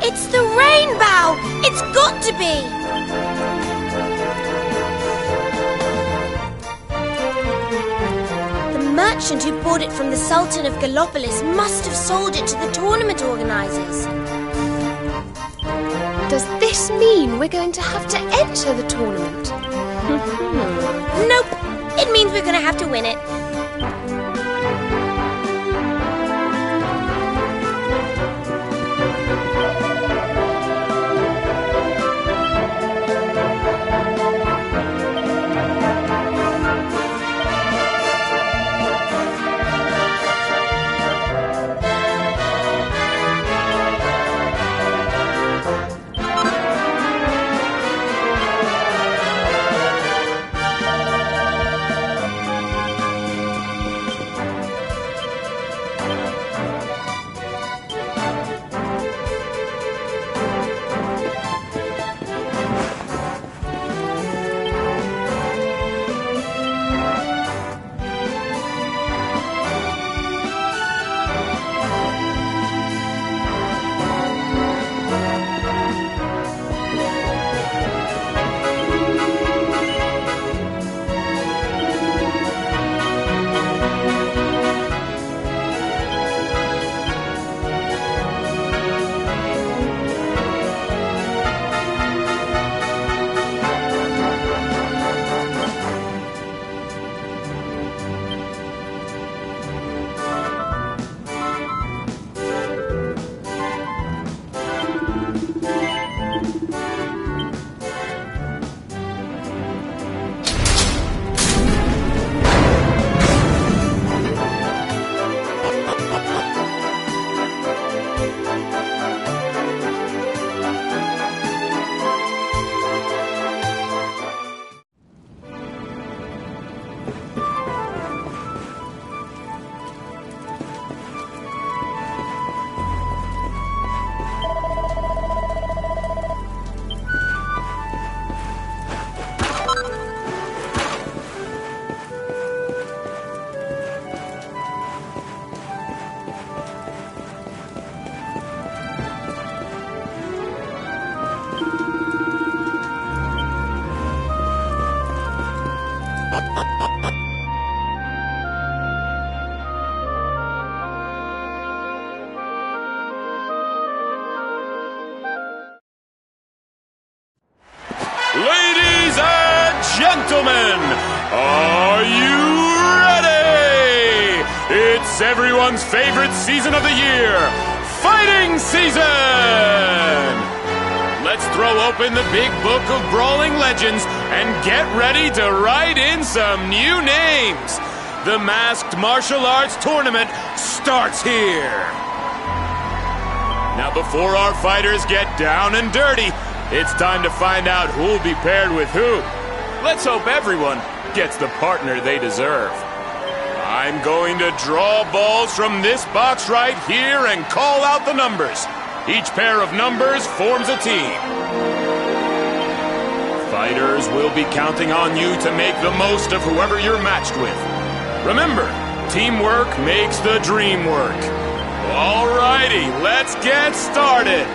It's the rainbow! It's got to be! The merchant who bought it from the Sultan of Gallopolis must have sold it to the tournament organisers. Does this mean we're going to have to enter the tournament? Nope. It means we're going to have to win it. Ladies and gentlemen, are you ready? It's everyone's favorite season of the year, fighting season! Let's throw open the big book of brawling legends and get ready to write in some new names. The Masked Martial Arts Tournament starts here. Now, before our fighters get down and dirty, it's time to find out who'll be paired with who. Let's hope everyone gets the partner they deserve. I'm going to draw balls from this box right here and call out the numbers. Each pair of numbers forms a team. Fighters will be counting on you to make the most of whoever you're matched with. Remember, teamwork makes the dream work. Alrighty, let's get started.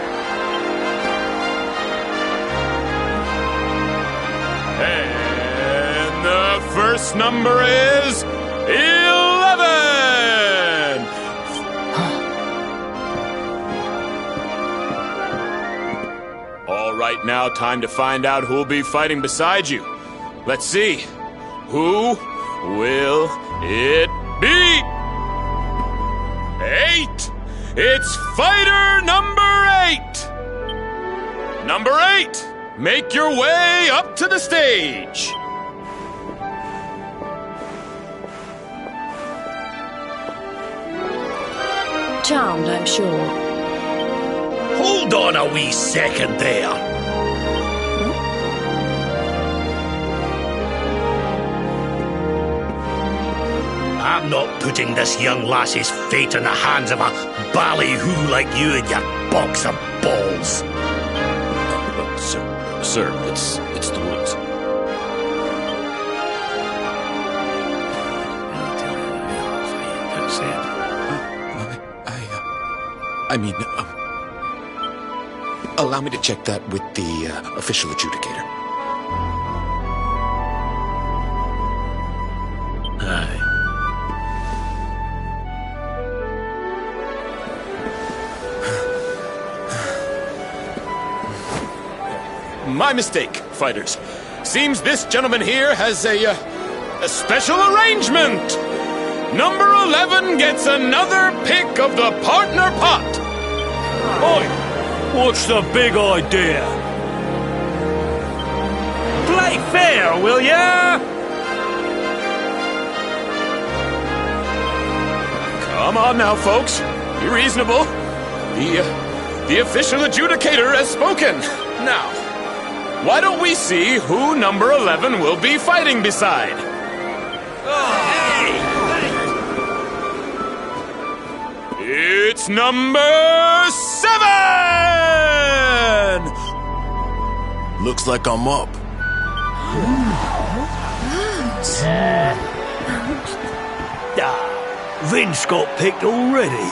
And the first number is 11! All right, now time to find out who'll be fighting beside you. Let's see. Who will it be? 8! It's fighter number 8! Number 8, make your way up to the stage. Charmed, I'm sure. Hold on a wee second there. I'm not putting this young lassie's fate in the hands of a ballyhoo like you and your box of balls. Sir, it's the rules. Allow me to check that with the official adjudicator. Aye. My mistake, fighters. Seems this gentleman here has a special arrangement. Number 11 gets another pick of the partner pot. Oi! What's the big idea? Play fair, will ya? Come on now, folks. Be reasonable. The official adjudicator has spoken. Now, why don't we see who number 11 will be fighting beside? It's number 7! Looks like I'm up. Vince got picked already.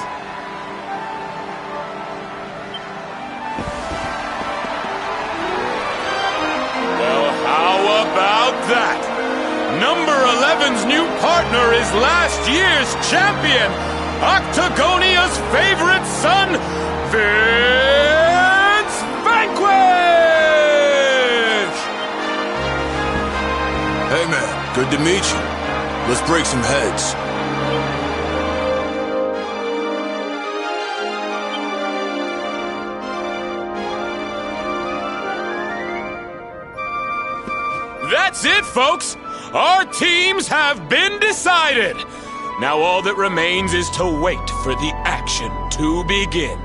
Well, how about that? Number 11's new partner is last year's champion, Octagonia's favorite son, Vince Vanquish! Hey man, good to meet you. Let's break some heads. That's it, folks! Our teams have been decided! Now all that remains is to wait for the action to begin.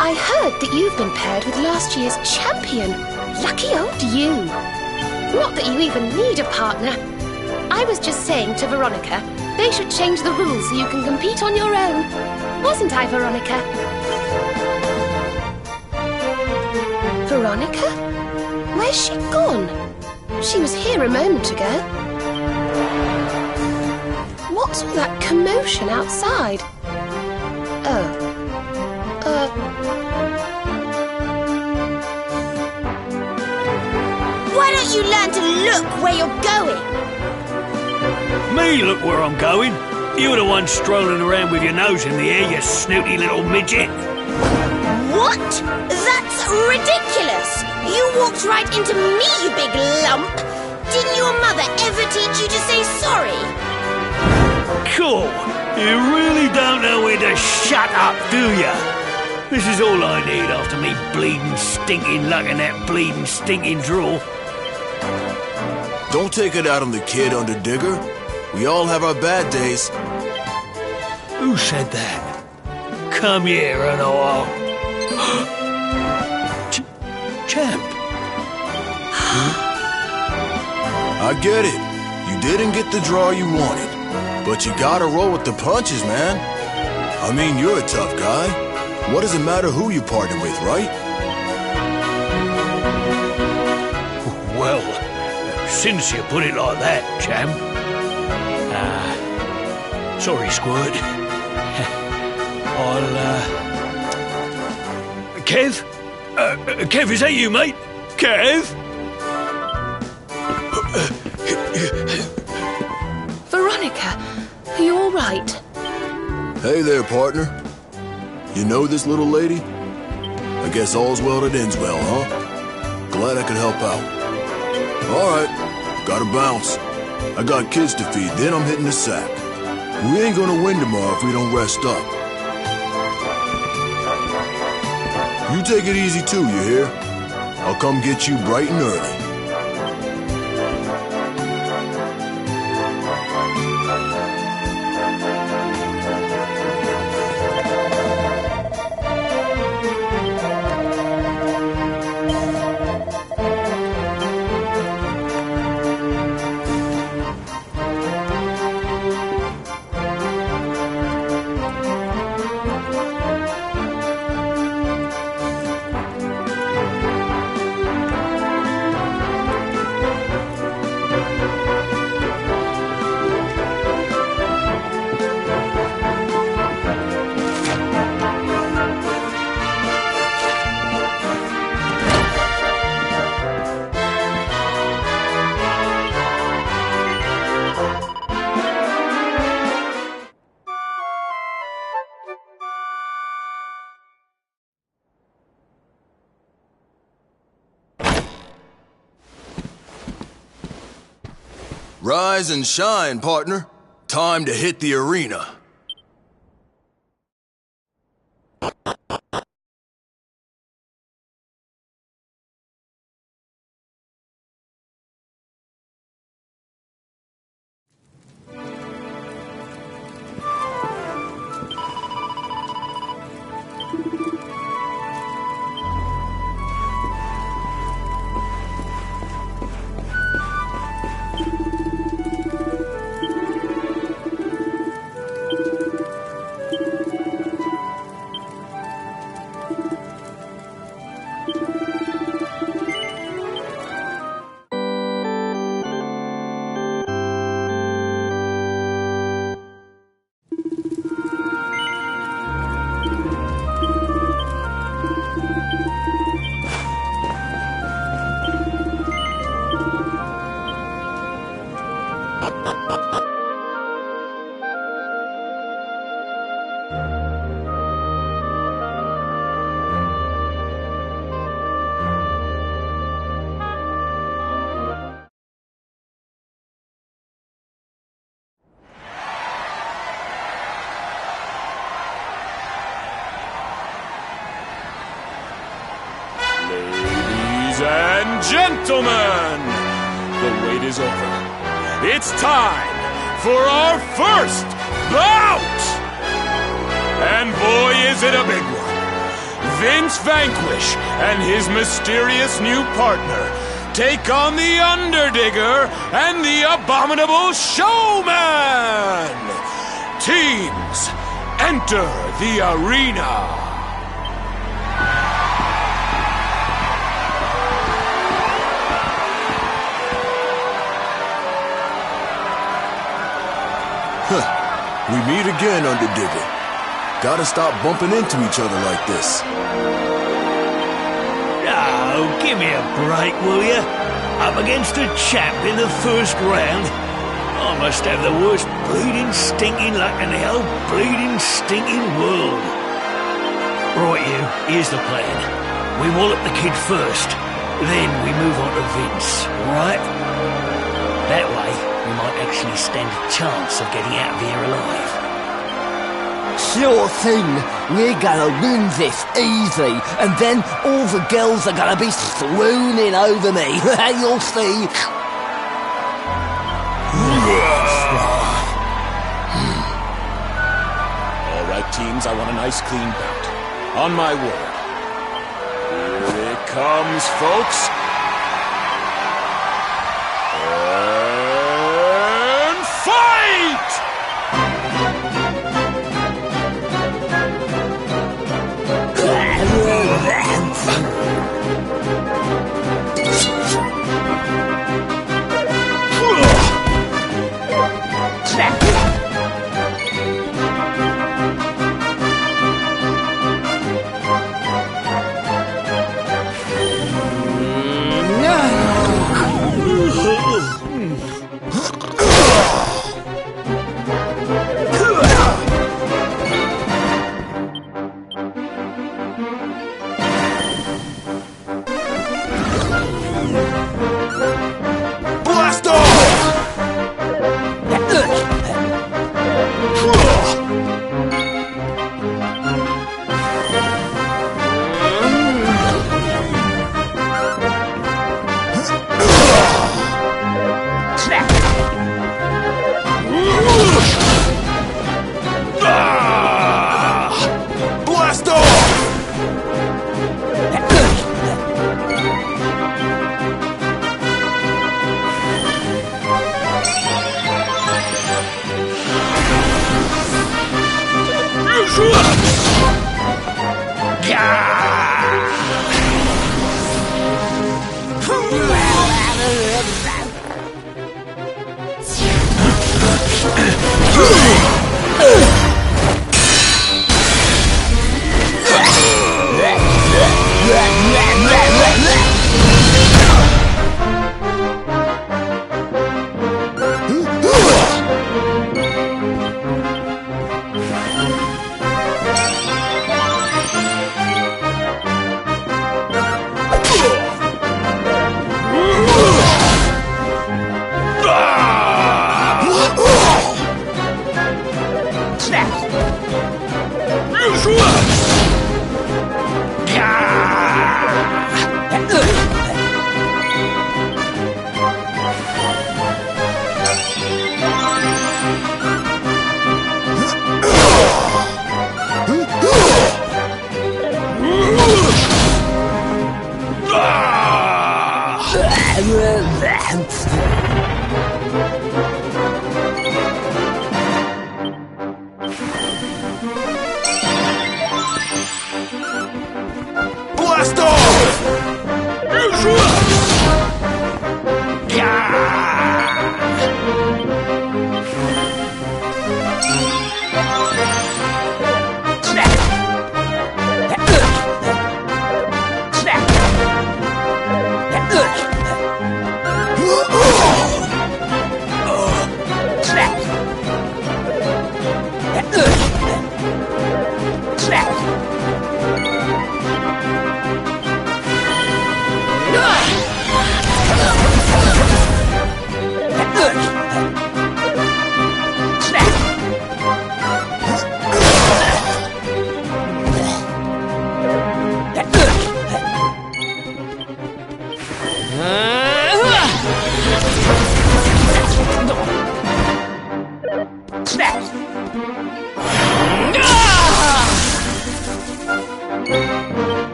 I heard that you've been paired with last year's champion. Lucky old you. Not that you even need a partner. I was just saying to Veronica, they should change the rules so you can compete on your own. Wasn't I, Veronica? Veronica? Where's she gone? She was here a moment ago. What's all that commotion outside? Oh. Why don't you learn to look where you're going? Me look where I'm going. You're the one strolling around with your nose in the air, you snooty little midget. What? That's ridiculous! You walked right into me, you big lump! Didn't your mother ever teach you to say sorry? Cool. You really don't know when to shut up, do ya? This is all I need after me bleeding, stinking luck in that bleeding, stinking drawer. Don't take it out on the kid, Underdigger. We all have our bad days. Who said that? Come here and I'll... Champ. I get it. You didn't get the draw you wanted. But you gotta roll with the punches, man. I mean, you're a tough guy. What does it matter who you partner with, right? Well, since you put it like that, champ. Sorry, Squirt. Kev? Kev, is that you, mate? Kev? Veronica, are you all right? Hey there, partner. You know this little lady? I guess all's well that ends well, huh? Glad I could help out. All right, gotta bounce. I got kids to feed, then I'm hitting the sack. We ain't gonna win tomorrow if we don't rest up. You take it easy too, you hear? I'll come get you bright and early. Rise and shine, partner. Time to hit the arena. Ladies and gentlemen, the wait is over. It's time for our first bout! And boy, is it a big one. Vince Vanquish and his mysterious new partner take on the Underdigger and the Abominable Showman! Teams, enter the arena! We meet again, Underdigger. Gotta stop bumping into each other like this. Oh, give me a break, will you? Up against a champ in the first round? I must have the worst bleeding, stinking luck in the whole bleeding, stinking world. Right, you. Here's the plan. We wallop the kid first, then we move on to Vince, right? That way, we might actually stand a chance of getting out of here alive. Sure thing. We're gonna win this easy, and then all the girls are gonna be swooning over me. You'll see. All right, teams, I want a nice clean bout. On my word. Here it comes, folks. And fight!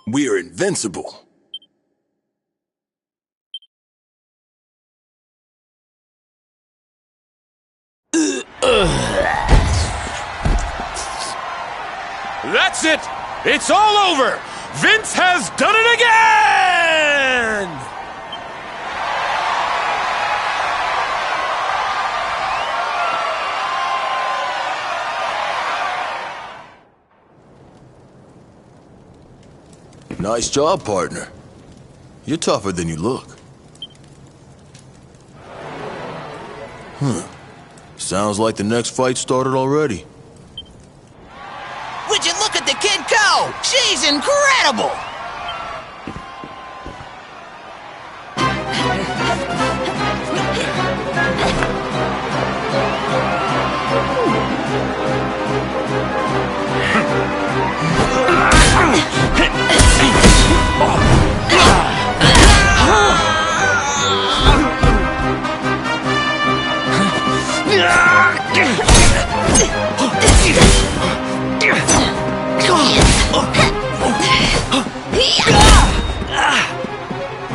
We're invincible. That's it! It's all over! Vince has done it again! Nice job, partner. You're tougher than you look. Sounds like the next fight started already. Would you look at the kid go? She's incredible!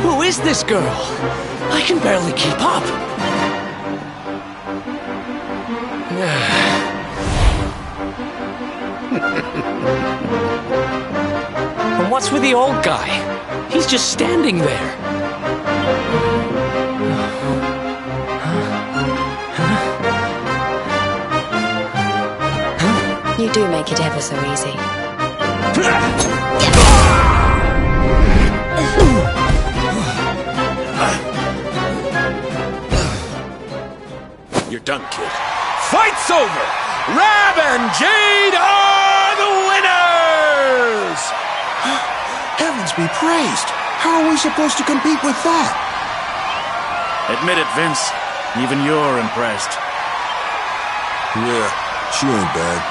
Who is this girl? I can barely keep up. And what's with the old guy? He's just standing there. You do make it ever so easy. You're done, kid. Fight's over! Rab and Jade are the winners! Heavens be praised! How are we supposed to compete with that? Admit it, Vince. Even you're impressed. Yeah, she ain't bad.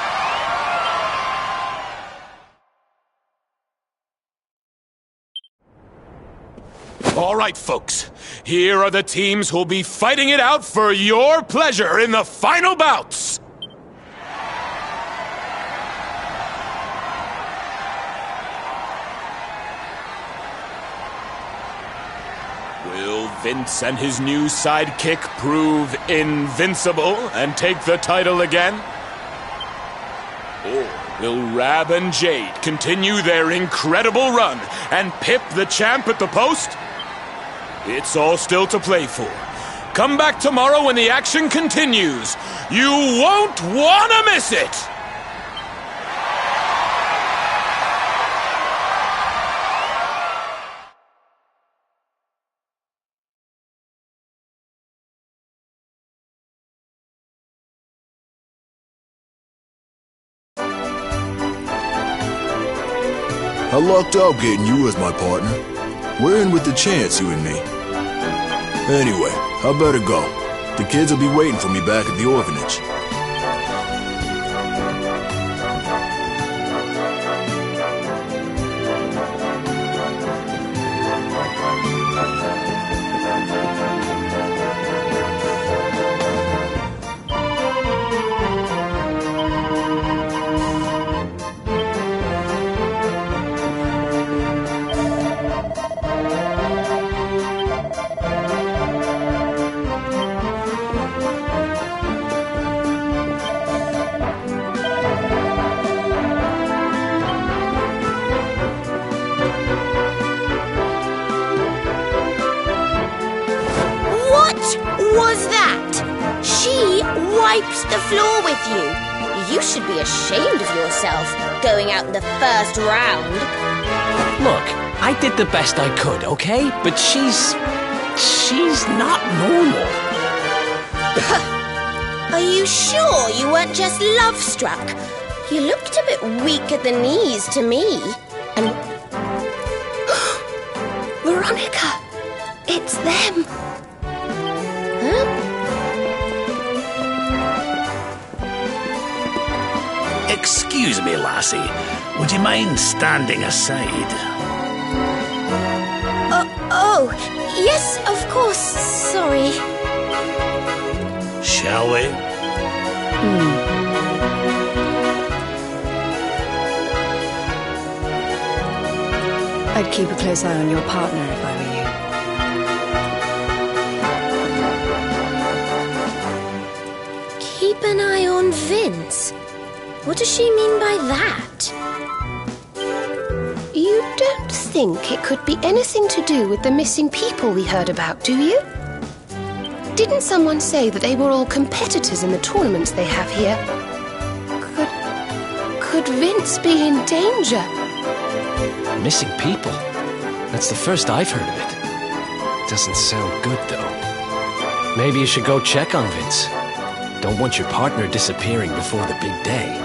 All right, folks. Here are the teams who'll be fighting it out for your pleasure in the final bouts. Will Vince and his new sidekick prove invincible and take the title again? Or will Rab and Jade continue their incredible run and pip the champ at the post? It's all still to play for. Come back tomorrow when the action continues. You won't want to miss it! I lucked out getting you as my partner. We're in with the chance, you and me. Anyway, I better go. The kids will be waiting for me back at the orphanage. Was that? She wiped the floor with you. You should be ashamed of yourself, going out in the first round. Look, I did the best I could, okay? But she's not normal. Are you sure you weren't just love-struck? You looked a bit weak at the knees to me. And... Veronica! It's them! Excuse me, lassie. Would you mind standing aside? Oh, yes, of course. Sorry. Shall we? I'd keep a close eye on your partner if I were you. Keep an eye on Vince? What does she mean by that? You don't think it could be anything to do with the missing people we heard about, do you? Didn't someone say that they were all competitors in the tournaments they have here? Could Vince be in danger? Missing people? That's the first I've heard of it. Doesn't sound good, though. Maybe you should go check on Vince. Don't want your partner disappearing before the big day.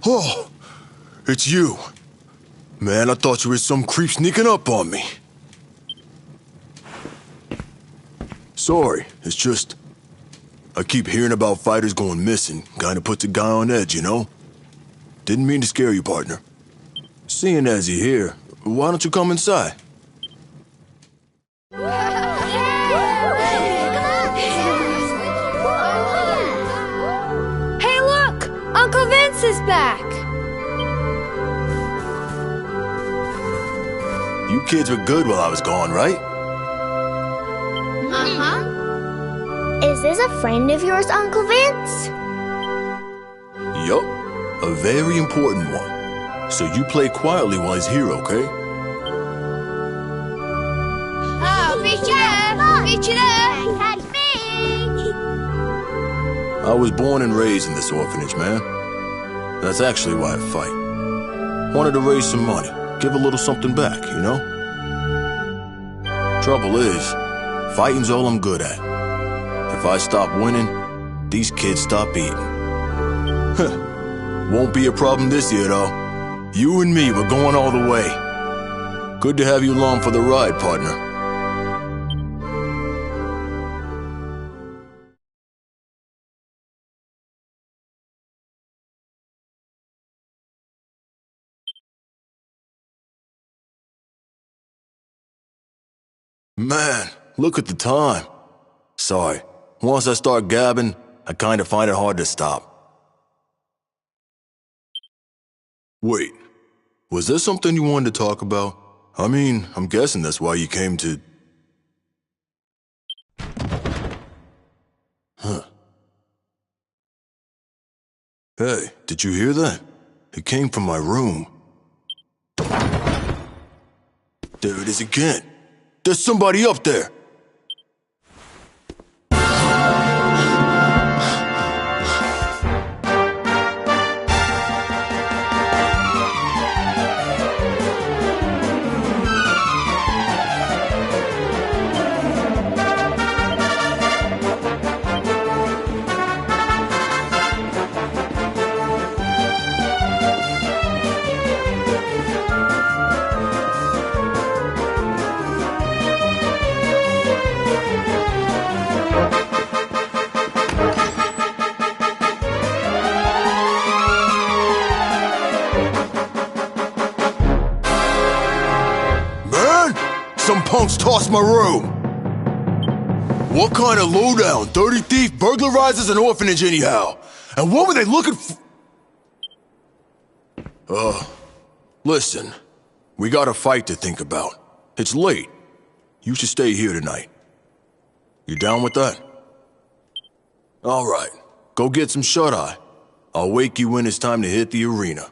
Oh, it's you. Man, I thought you were some creep sneaking up on me. Sorry, it's just... I keep hearing about fighters going missing. Kinda puts a guy on edge, you know? Didn't mean to scare you, partner. Seeing as you're here, why don't you come inside? Hey, look! Uncle Vince is back! You kids were good while I was gone, right? Uh-huh. Is this a friend of yours, Uncle Vince? Yup. A very important one. So you play quietly while he's here, okay? Oh, beat you there! Beat you there! Catch me! I was born and raised in this orphanage, man. That's actually why I fight. Wanted to raise some money. Give a little something back, you know? Trouble is, fighting's all I'm good at. If I stop winning, these kids stop eating. Won't be a problem this year, though. You and me, we're going all the way. Good to have you along for the ride, partner. Man, look at the time. Sorry, once I start gabbing, I kinda find it hard to stop. Wait, was there something you wanted to talk about? I mean, I'm guessing that's why you came to... Huh. Hey, did you hear that? It came from my room. There it is again. There's somebody up there! some punks tossed my room. What kind of lowdown, dirty thief burglarizes an orphanage anyhow? And what were they looking for? Listen. We got a fight to think about. It's late. You should stay here tonight. You down with that? All right. Go get some shut-eye. I'll wake you when it's time to hit the arena.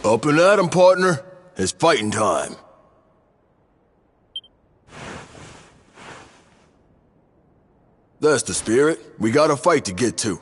Up and at 'em, partner. It's fighting time. That's the spirit. We got a fight to get to.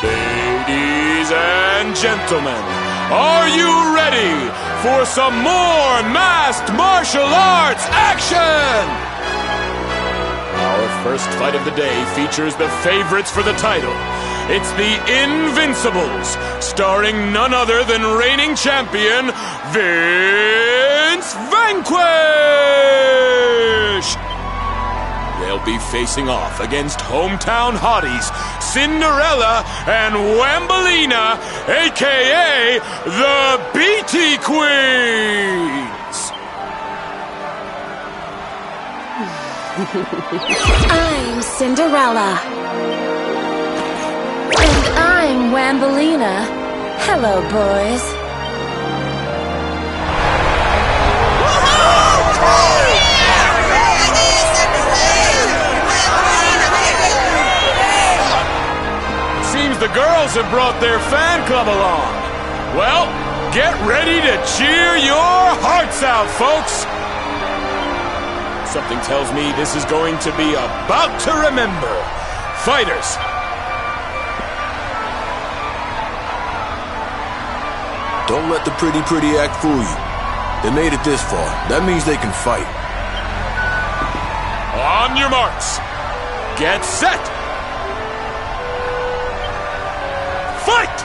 Ladies and gentlemen, are you ready for some more masked martial arts action? Our first fight of the day features the favorites for the title. It's the Invincibles, starring none other than reigning champion Vince Vanquish! They'll be facing off against hometown hotties Cinderella and Wambolina, a.k.a. the BT Queens! I'm Cinderella. And I'm Wambolina. Hello, boys. Seems the girls have brought their fan club along. Well, get ready to cheer your hearts out, folks! Something tells me this is going to be about to remember. Fighters! Don't let the pretty act fool you. They made it this far. That means they can fight. On your marks. Get set. Fight!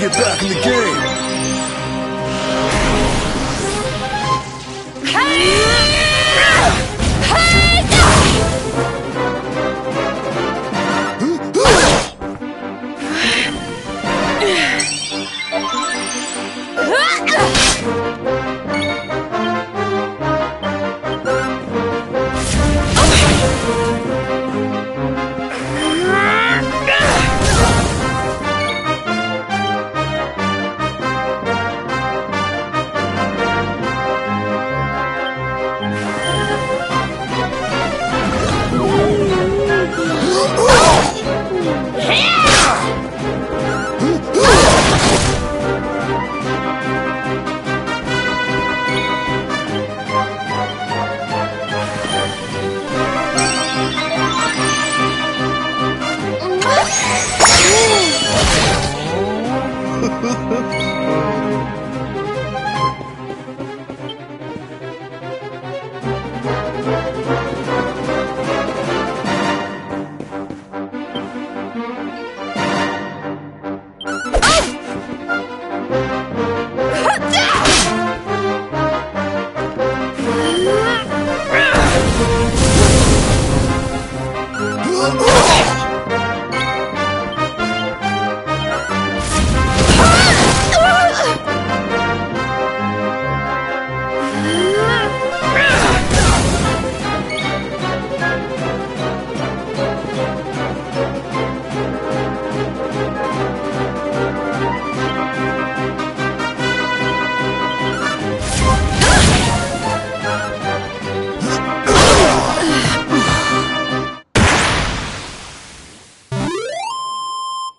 get back in the game.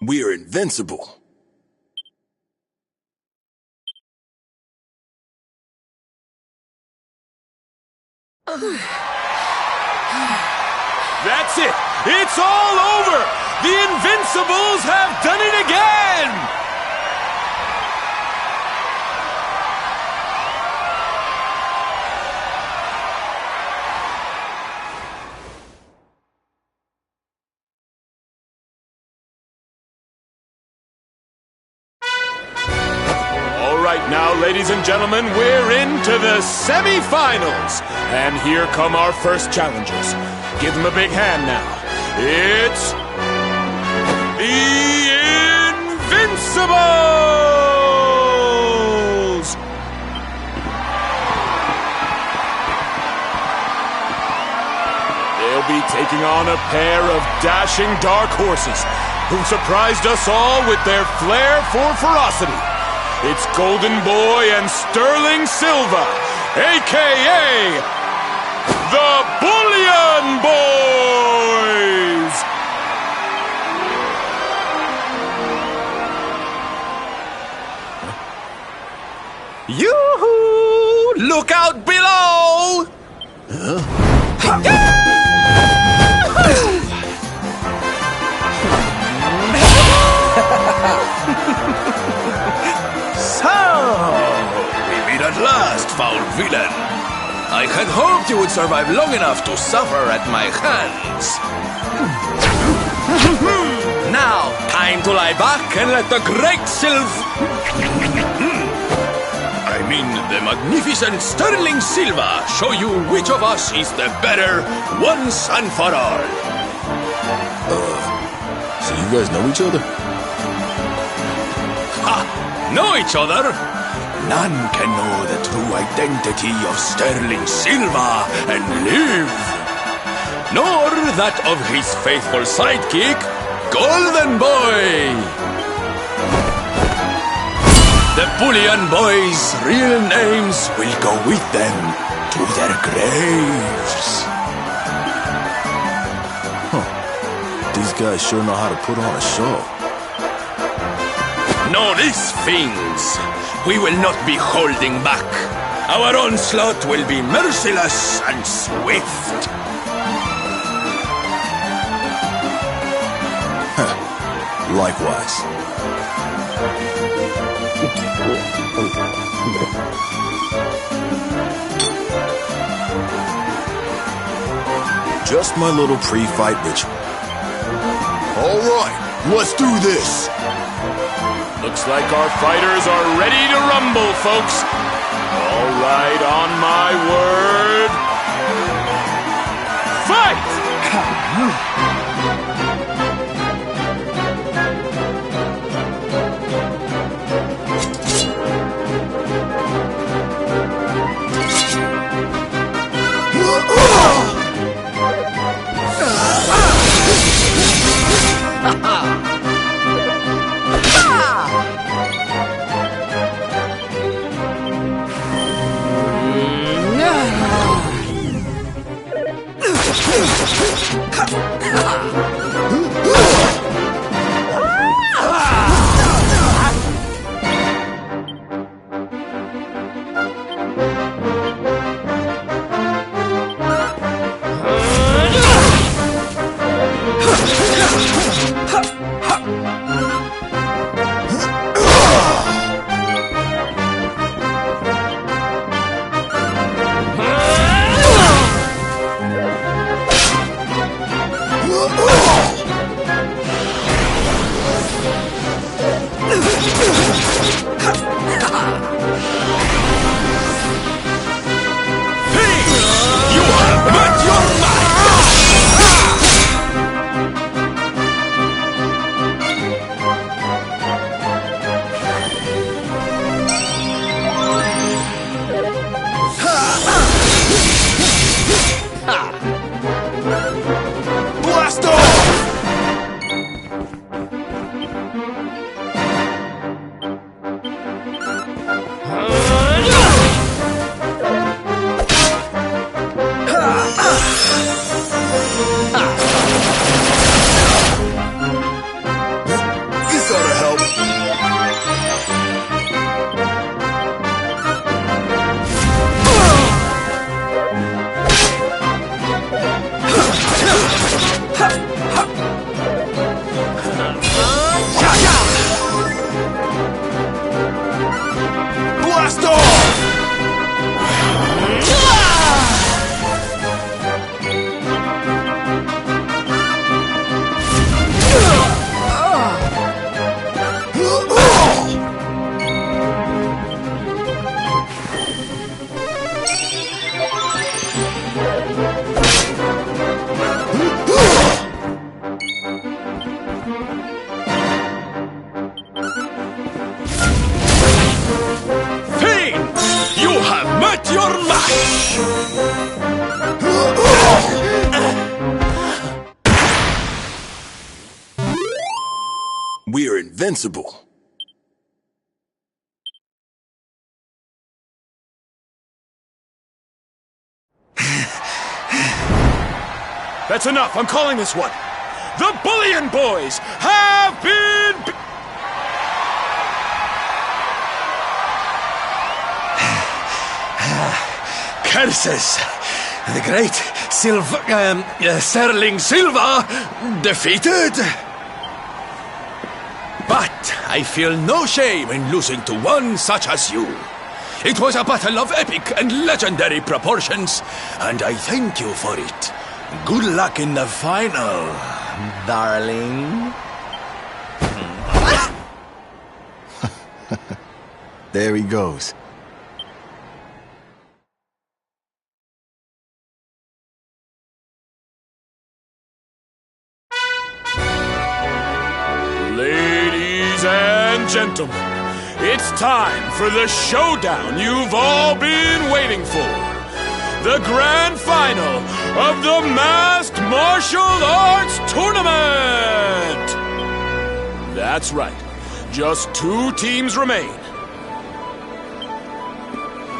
We're invincible. That's it! It's all over! The Invincibles have done it again! Now, ladies and gentlemen, we're into the semi-finals. And here come our first challengers. Give them a big hand now. It's the Invincibles! They'll be taking on a pair of dashing dark horses who surprised us all with their flair for ferocity. It's Golden Boy and Sterling Silva, a.k.a. the Bullion Boys! Yoo-hoo! Look out below! At last, foul villain. I had hoped you would survive long enough to suffer at my hands. Now, time to lie back and let the great I mean, the magnificent Sterling Silva show you which of us is the better once and for all. So you guys know each other? Ha! Know each other? None can know the true identity of Sterling Silva and live. Nor that of his faithful sidekick, Golden Boy. The Bullion Boys' real names will go with them to their graves. These guys sure know how to put on a show. Know these things. We will not be holding back. Our onslaught will be merciless and swift. Likewise. Just my little pre-fight ritual. All right, let's do this. The Looks like our fighters are ready to rumble, folks. All right, on my word. Fight! We're invincible. That's enough. I'm calling this one. The Bullion Boys have been... Curses! The great Sterling Silva defeated! But I feel no shame in losing to one such as you. It was a battle of epic and legendary proportions, and I thank you for it. Good luck in the final, darling. There he goes. Ladies and gentlemen, it's time for the showdown you've all been waiting for. The grand final of the Masked Martial Arts Tournament! That's right. Just 2 teams remain.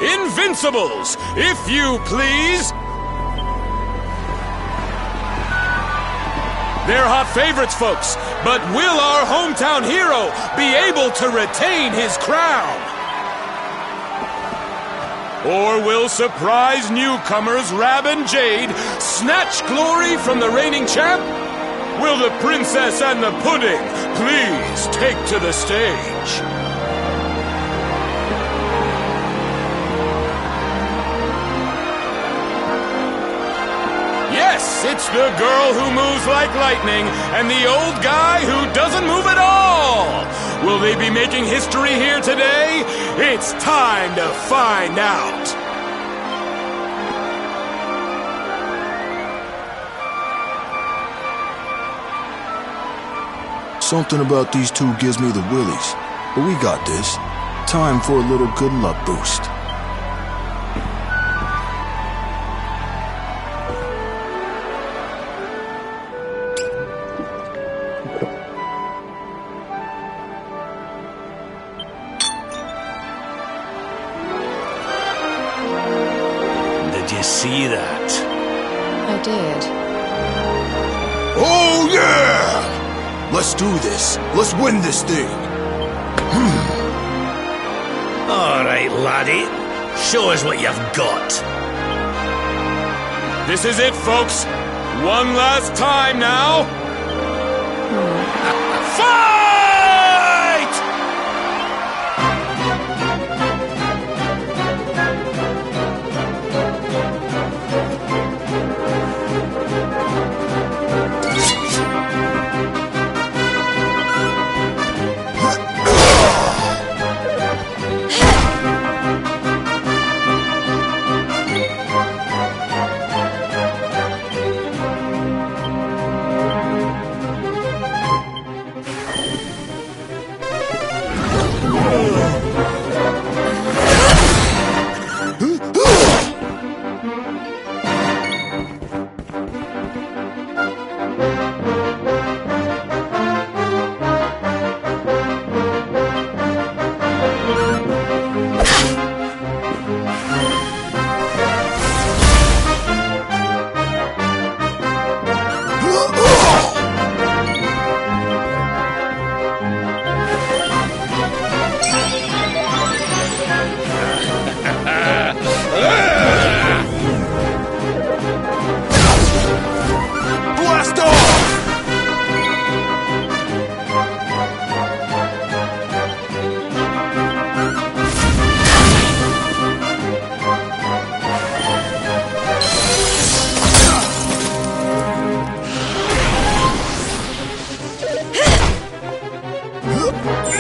Invincibles, if you please! They're hot favorites, folks, but will our hometown hero be able to retain his crown? Or will surprise newcomers Rab and Jade snatch glory from the reigning champ? Will the princess and the pudding please take to the stage? Yes! Yes, it's the girl who moves like lightning and the old guy who doesn't move at all. Will they be making history here today? It's time to find out. Something about these two gives me the willies. But we got this. Time for a little good luck boost. Did you see that? I did. Oh, yeah! Let's do this. Let's win this thing. All right, laddie. Show us what you've got. This is it, folks. One last time now. Fight!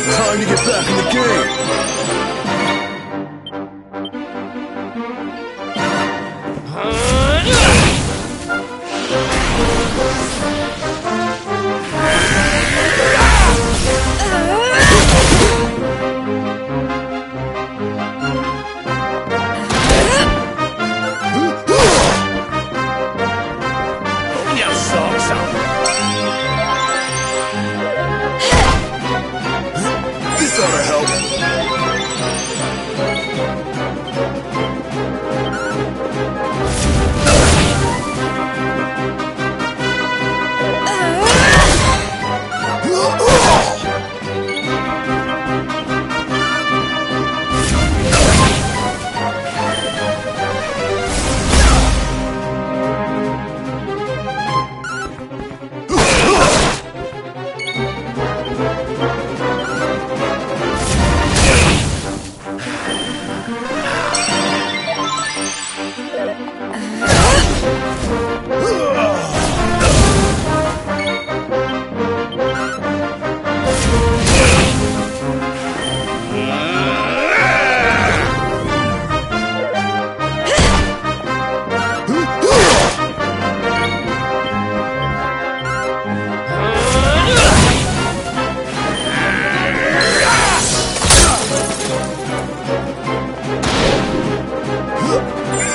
Time to get back in the game. This ought to help.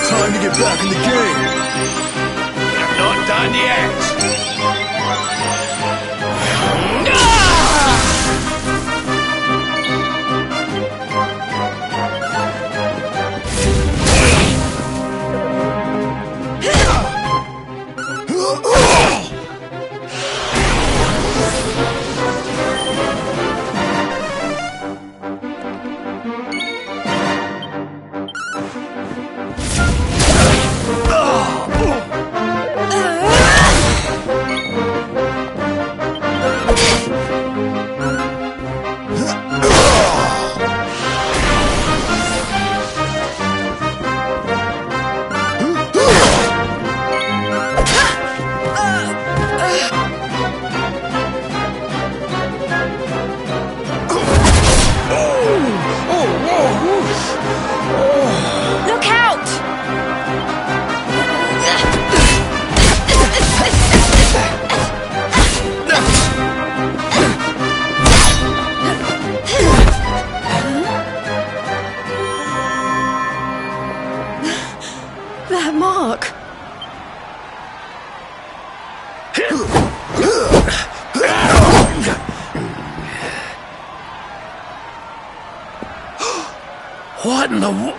Time to get back in the game. You're not done yet. What in the...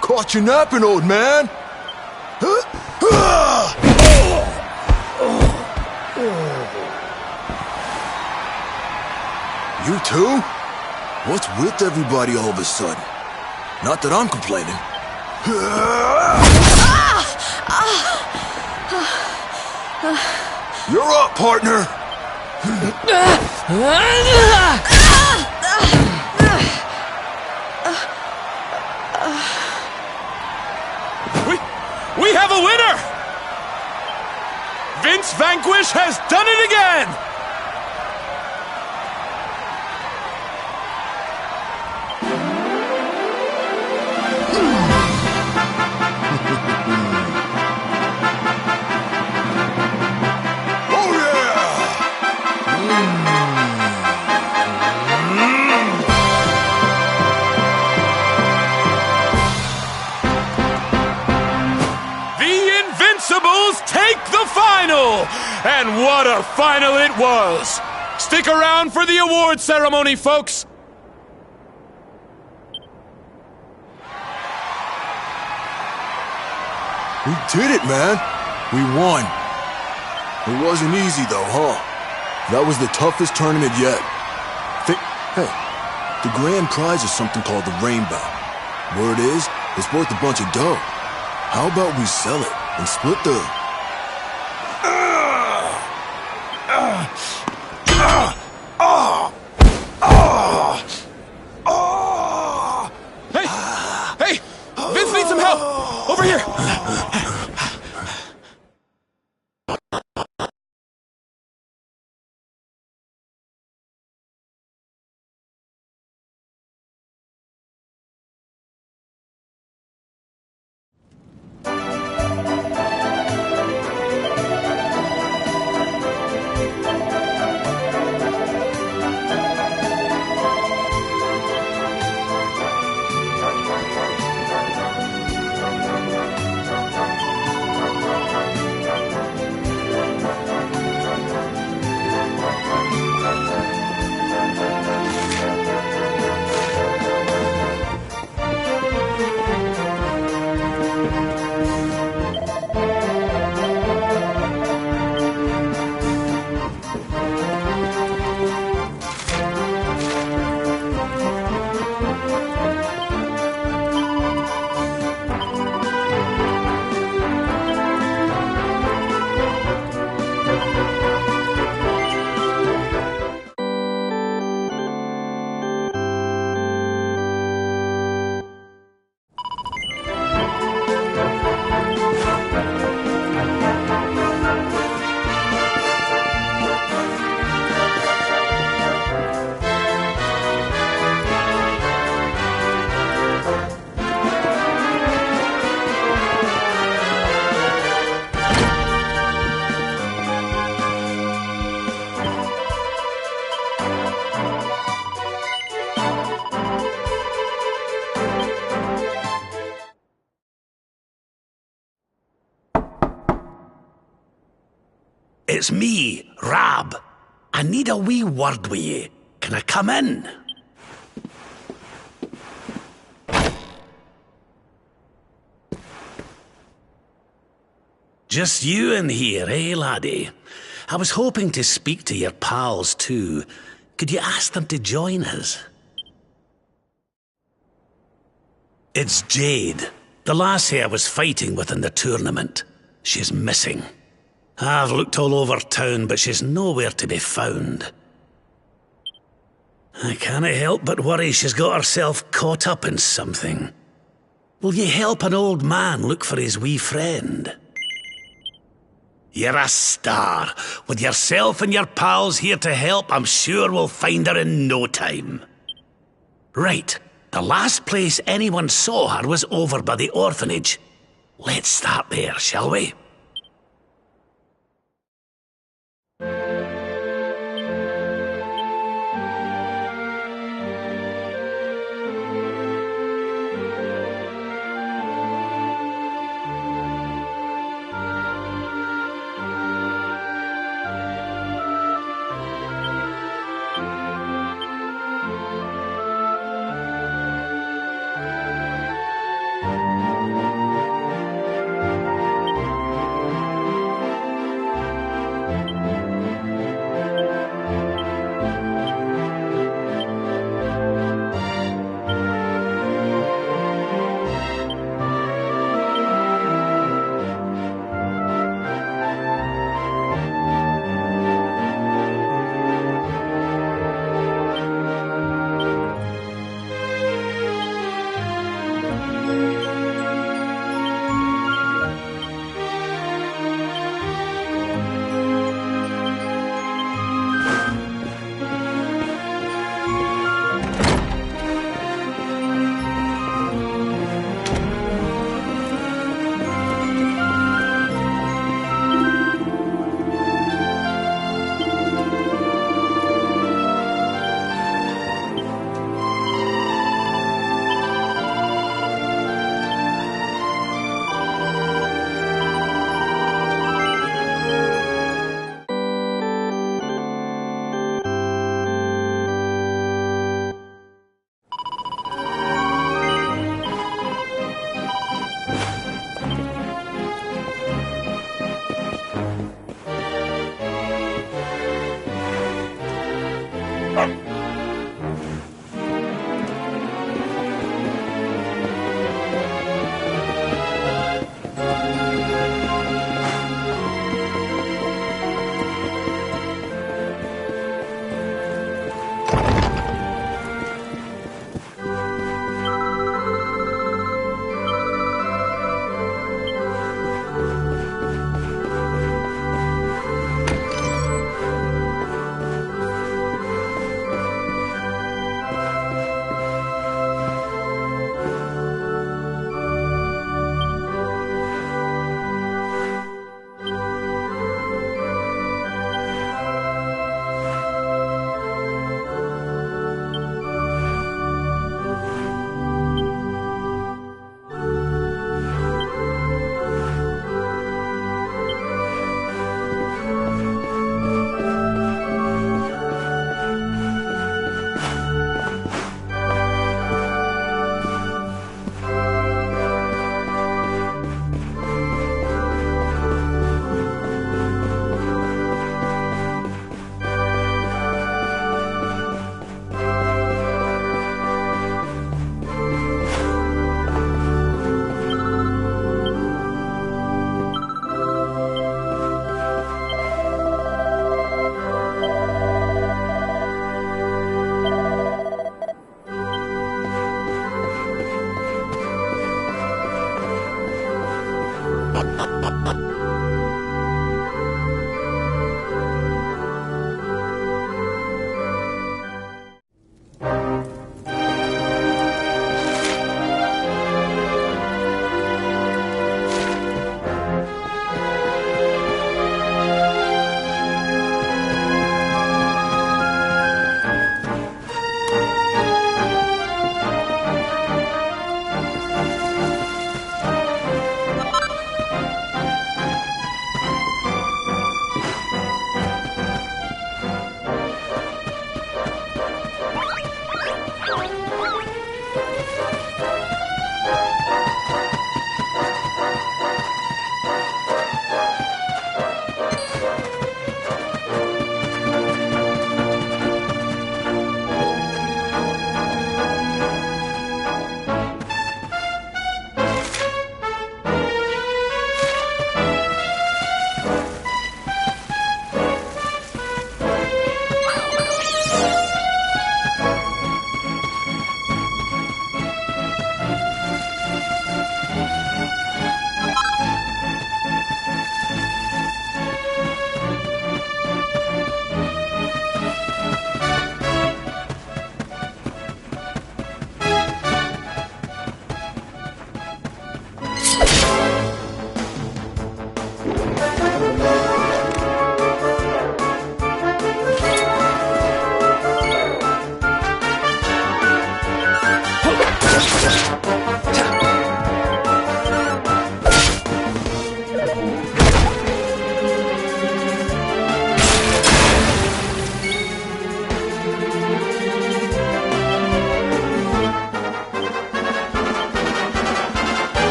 Caught you napping, old man! You too? What's with everybody all of a sudden? Not that I'm complaining. You're up, partner! We have a winner! Vince Vanquish has done it again! Take the final! And what a final it was! Stick around for the award ceremony, folks! We did it, man! We won. It wasn't easy, though, huh? That was the toughest tournament yet. Hey, the grand prize is something called the Rainbow. Word is, it's worth a bunch of dough. How about we sell it and split the... Hey! Vince needs some help! Over here! It's me, Rab. I need a wee word with you. Can I come in? Just you in here, eh, laddie? I was hoping to speak to your pals, too. Could you ask them to join us? It's Jade, the lassie I was fighting with in the tournament. She's missing. I've looked all over town, but she's nowhere to be found. I can't help but worry she's got herself caught up in something. Will you help an old man look for his wee friend? You're a star. With yourself and your pals here to help, I'm sure we'll find her in no time. Right. The last place anyone saw her was over by the orphanage. Let's start there, shall we?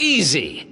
Easy.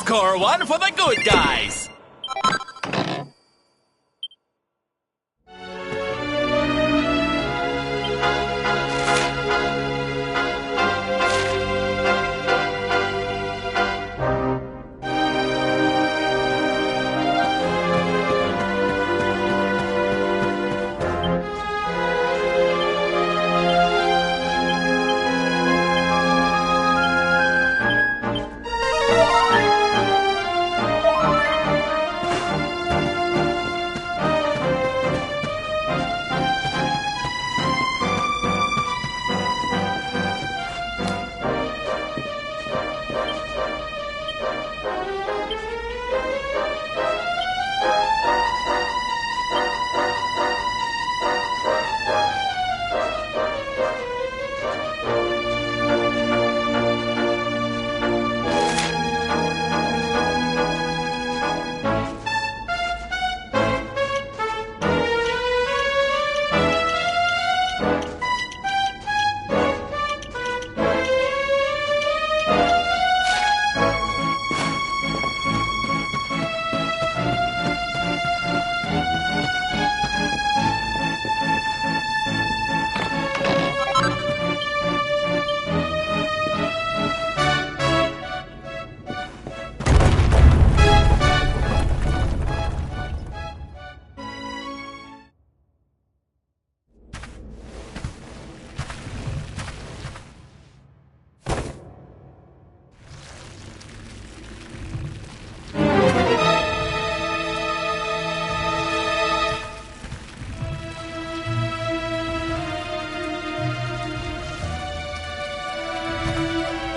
Score one for the good guys!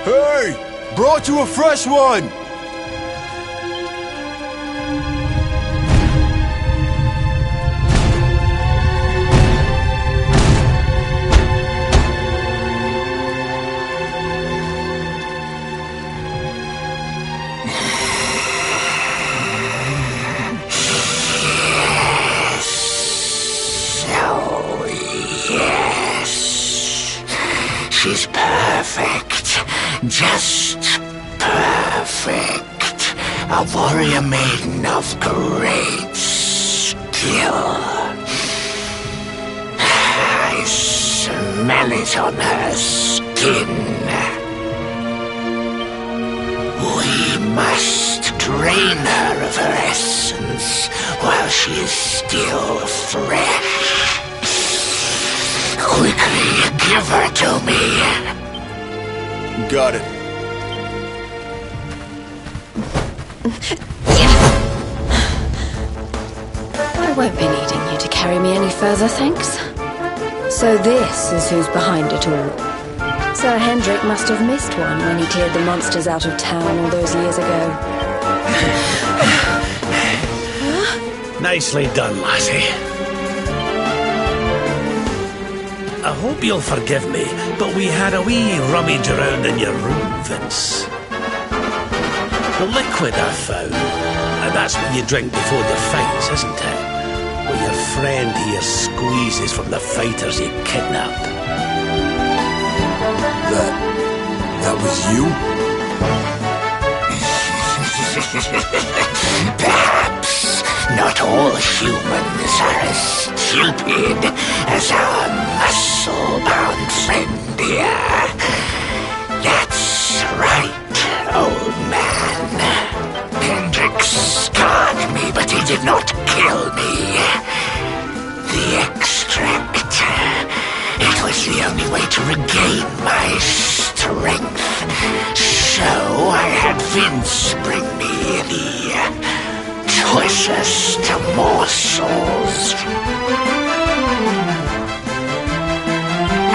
Hey! Brought you a fresh one! She's perfect. Just perfect. A warrior maiden of great skill. I smell it on her skin. We must drain her of her essence while she is still fresh. Quickly, give her to me. Got it. I won't be needing you to carry me any further, thanks. So this is who's behind it all. Sir Hendrik must have missed one when he cleared the monsters out of town all those years ago. Nicely done, lassie. I hope you'll forgive me, but we had a wee rummage around in your room, Vince. The liquid I found, that's what you drink before the fights, isn't it? What your friend here squeezes from the fighters you kidnapped. That was you? Perhaps not all humans are as stupid as our was the only way to regain my strength. So I had Vince bring me the choicest morsels.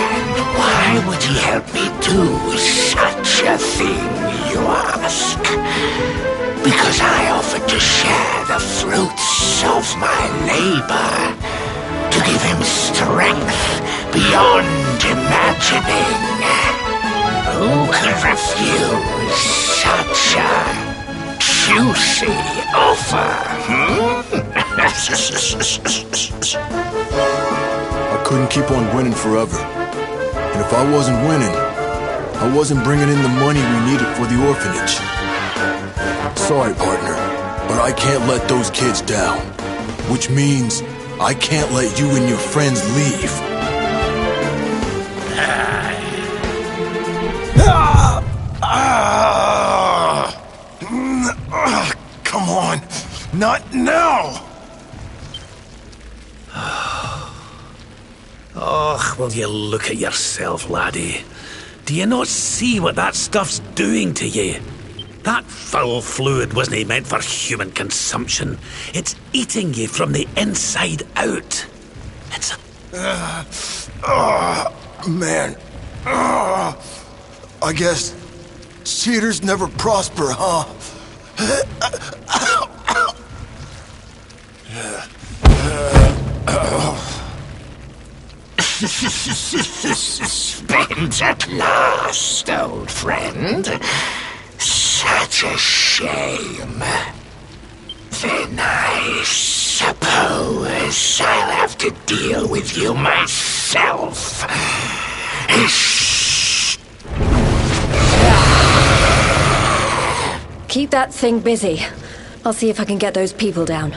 And why would he help me do such a thing, you ask? Because I offered to share the fruits of my labor, to give him strength beyond imagining. Who could refuse such a juicy offer? I couldn't keep on winning forever. And if I wasn't winning, I wasn't bringing in the money we needed for the orphanage. Sorry, partner, but I can't let those kids down. Which means I can't let you and your friends leave. Come on, not now! Oh, will you look at yourself, laddie? Do you not see what that stuff's doing to you? That foul fluid wasn't meant for human consumption. It's eating you from the inside out. It's man. I guess cheaters never prosper, huh? Spent at last, old friend. Such a shame. Then I suppose I'll have to deal with you myself. Keep that thing busy. I'll see if I can get those people down.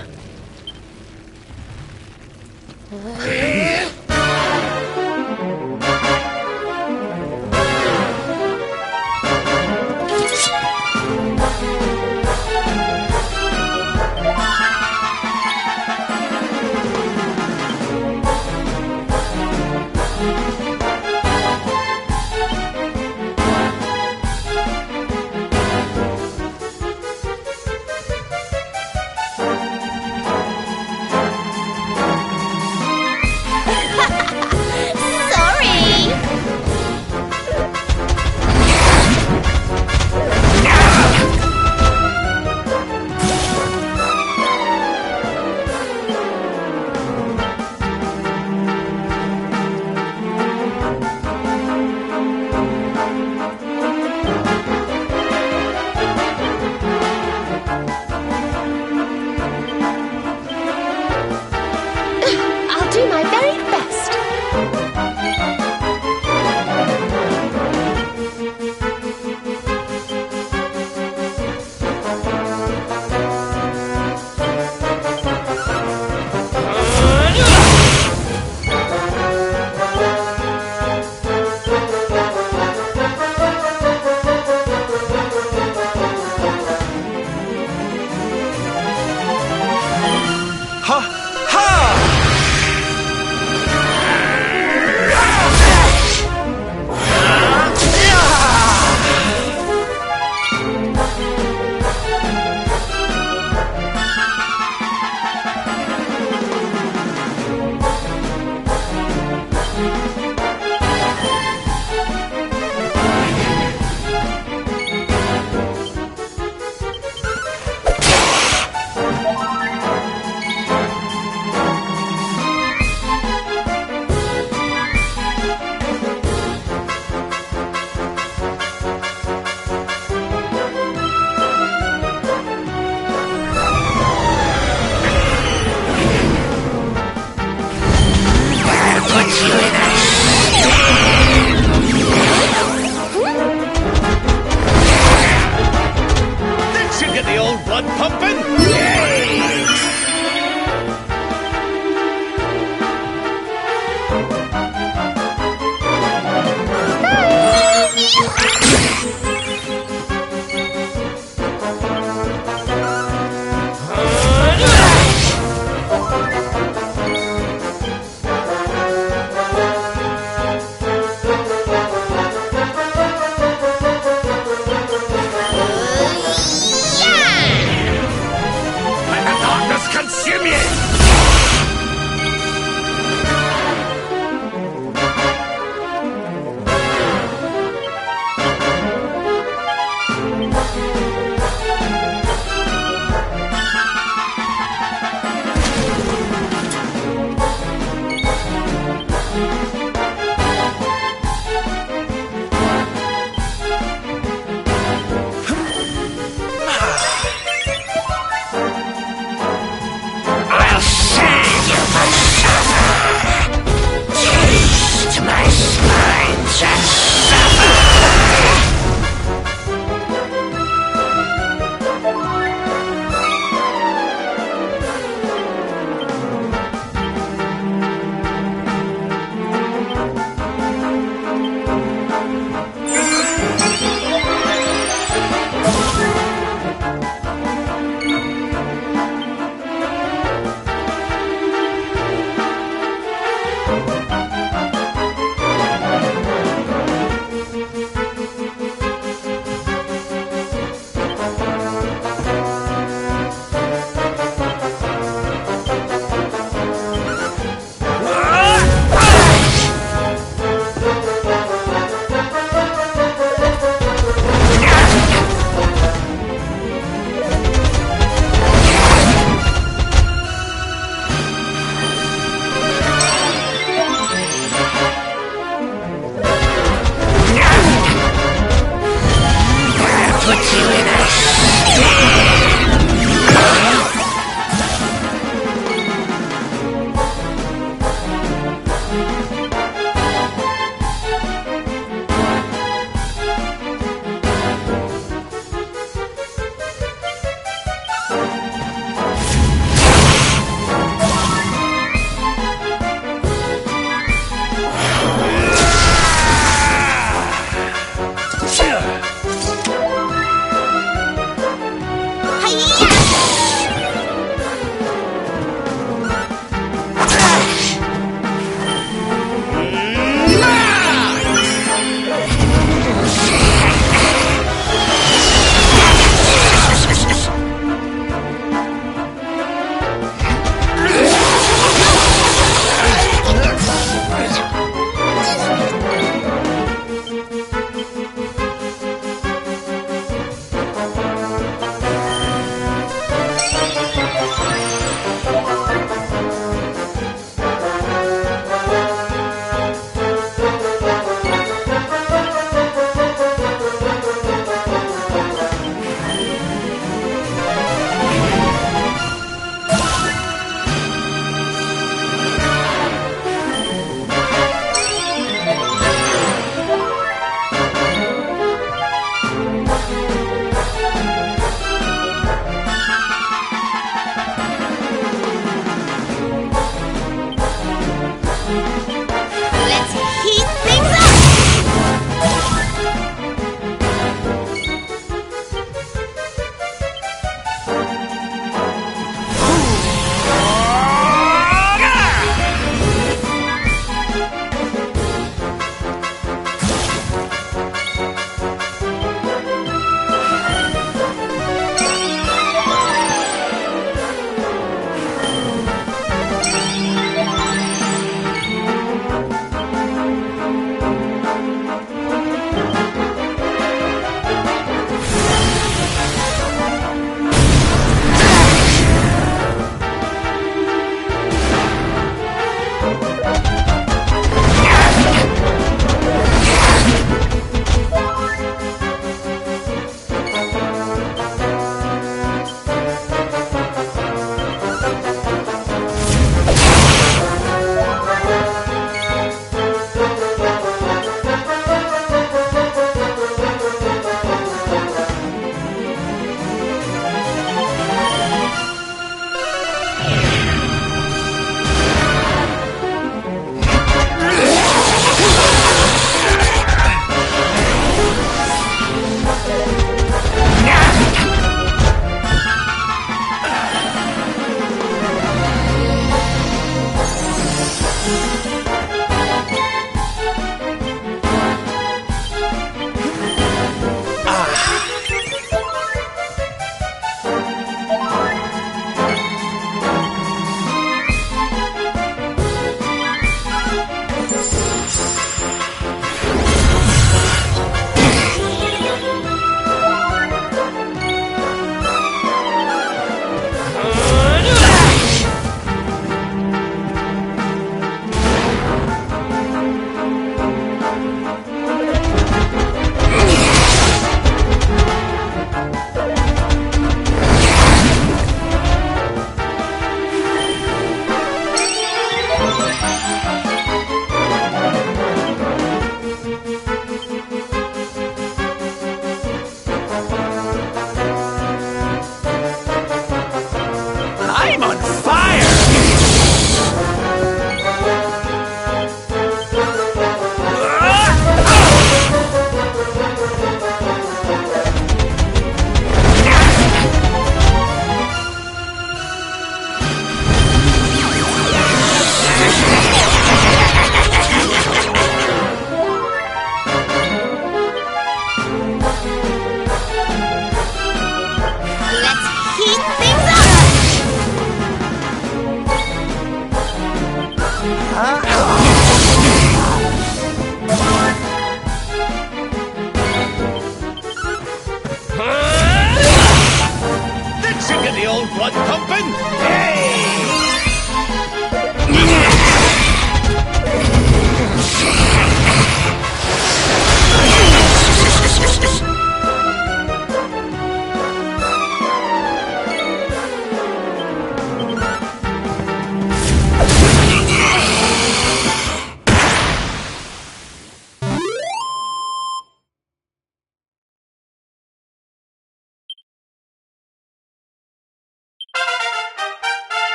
you in a skin!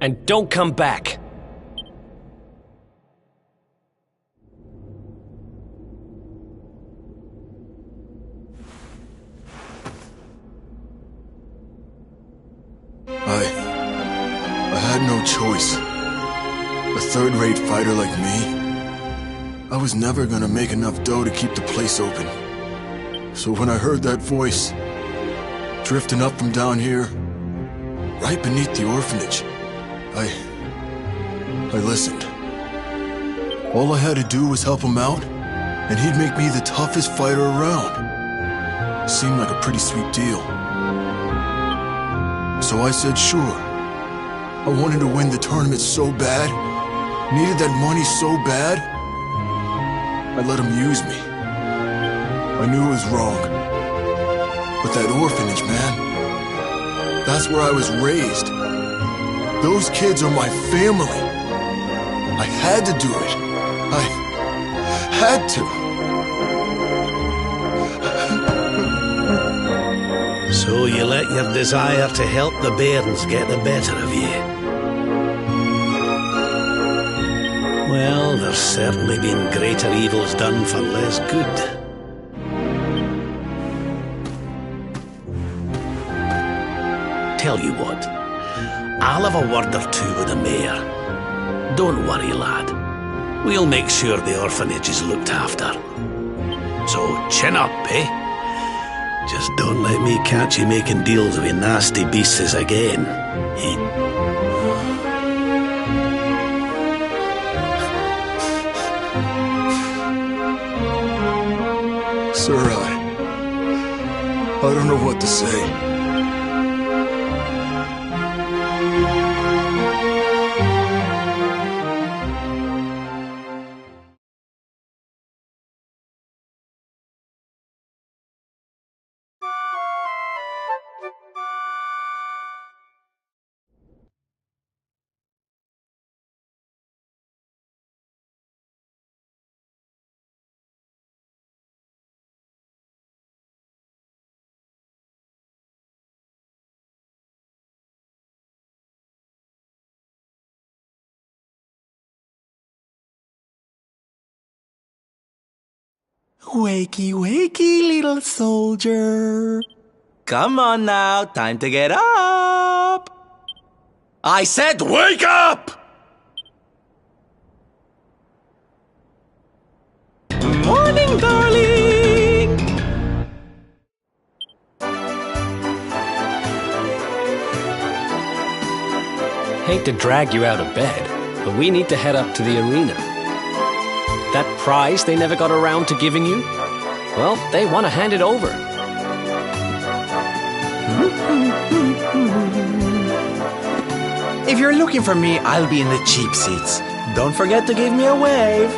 and don't come back. I had no choice. A third-rate fighter like me, I was never gonna make enough dough to keep the place open. So when I heard that voice, drifting up from down here, right beneath the orphanage, I listened. All I had to do was help him out, and he'd make me the toughest fighter around. Seemed like a pretty sweet deal. So I said sure. I wanted to win the tournament so bad, needed that money so bad, I let him use me. I knew it was wrong. But that orphanage, man, that's where I was raised. Those kids are my family. I had to do it. I had to. So you let your desire to help the bairns get the better of you. Well, there's certainly been greater evils done for less good. Tell you what, I'll have a word or two with the mayor. Don't worry, lad. We'll make sure the orphanage is looked after. So chin up, eh? Just don't let me catch you making deals with nasty beasts again. Sir, I don't know what to say. Wakey, wakey, little soldier. Come on now, time to get up. I said wake up! Morning, darling! Hate to drag you out of bed, but we need to head up to the arena. That prize they never got around to giving you? Well, they want to hand it over. If you're looking for me, I'll be in the cheap seats. Don't forget to give me a wave.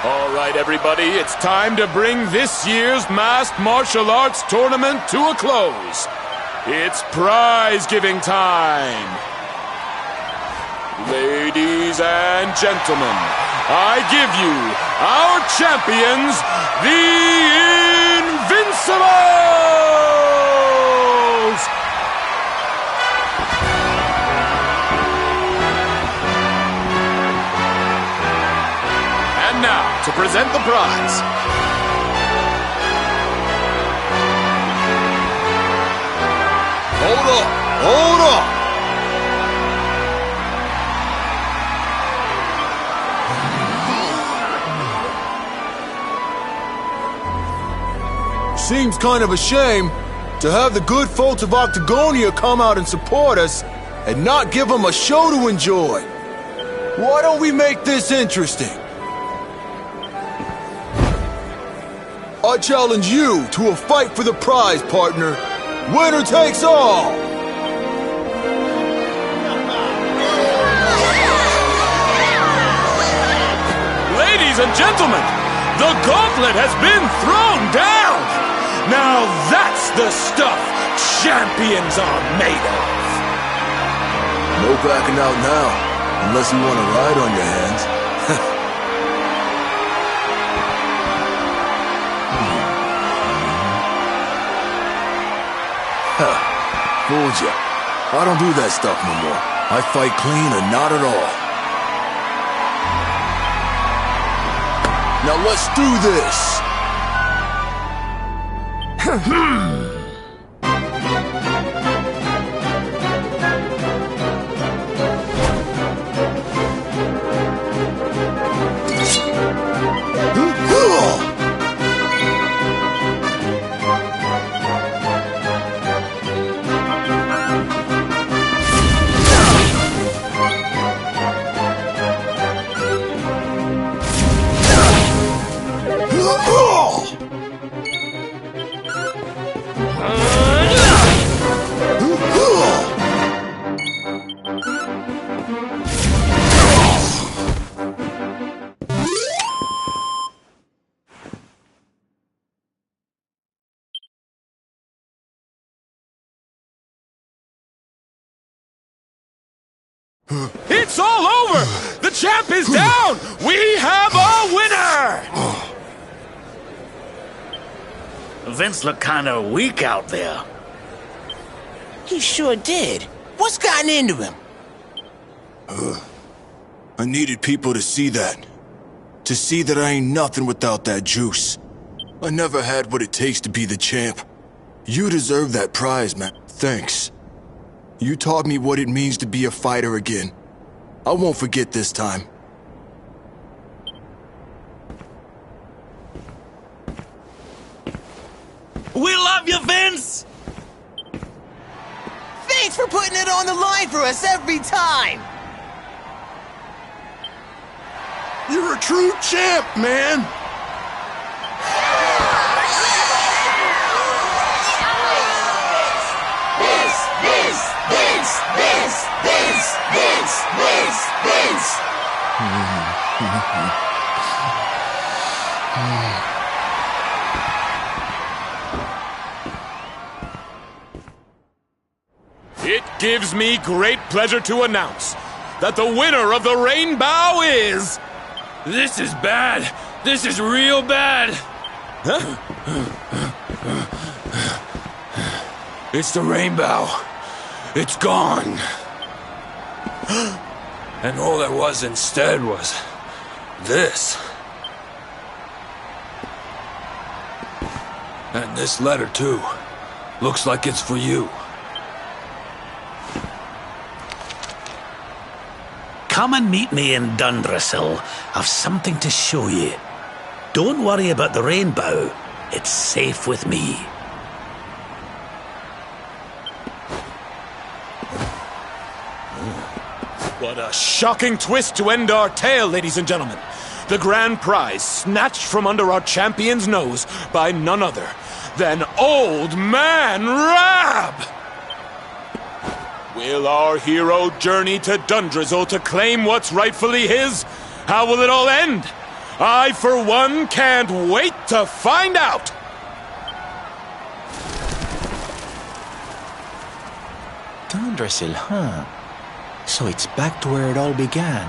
All right, everybody, it's time to bring this year's Masked Martial Arts Tournament to a close. It's prize-giving time. Ladies and gentlemen, I give you our champions, the Invincibles! And now, to present the prize. Hold up! Hold up! Seems kind of a shame, To have the good folks of Octagonia come out and support us, and not give them a show to enjoy. Why don't we make this interesting? I challenge you to a fight for the prize, partner. Winner takes all! Ladies and gentlemen, the gauntlet has been thrown down! Now that's the stuff champions are made of! No backing out now, unless you want a ride on your hands. Fooled ya. I don't do that stuff no more. I fight clean or not at all. Now let's do this! It's all over! The champ is down! We have a winner! Vince looked kinda weak out there. He sure did. What's gotten into him? I needed people to see that. To see that I ain't nothing without that juice. I never had what it takes to be the champ. You deserve that prize, man. Thanks. You taught me what it means to be a fighter again. I won't forget this time. We love you, Vince! Thanks for putting it on the line for us every time! You're a true champ, man! It gives me great pleasure to announce that the winner of the Rainbow is... This is bad. This is real bad. Huh? It's the Rainbow. It's gone. And all there was instead was this. And this letter, too. Looks like it's for you. Come and meet me in Dundrasil. I've something to show you. Don't worry about the rainbow. It's safe with me. What a shocking twist to end our tale, ladies and gentlemen. The grand prize snatched from under our champion's nose by none other than Old Man Rab! Will our hero journey to Dundrasil to claim what's rightfully his? How will it all end? I, for one, can't wait to find out! Dundrasil, huh? So it's back to where it all began.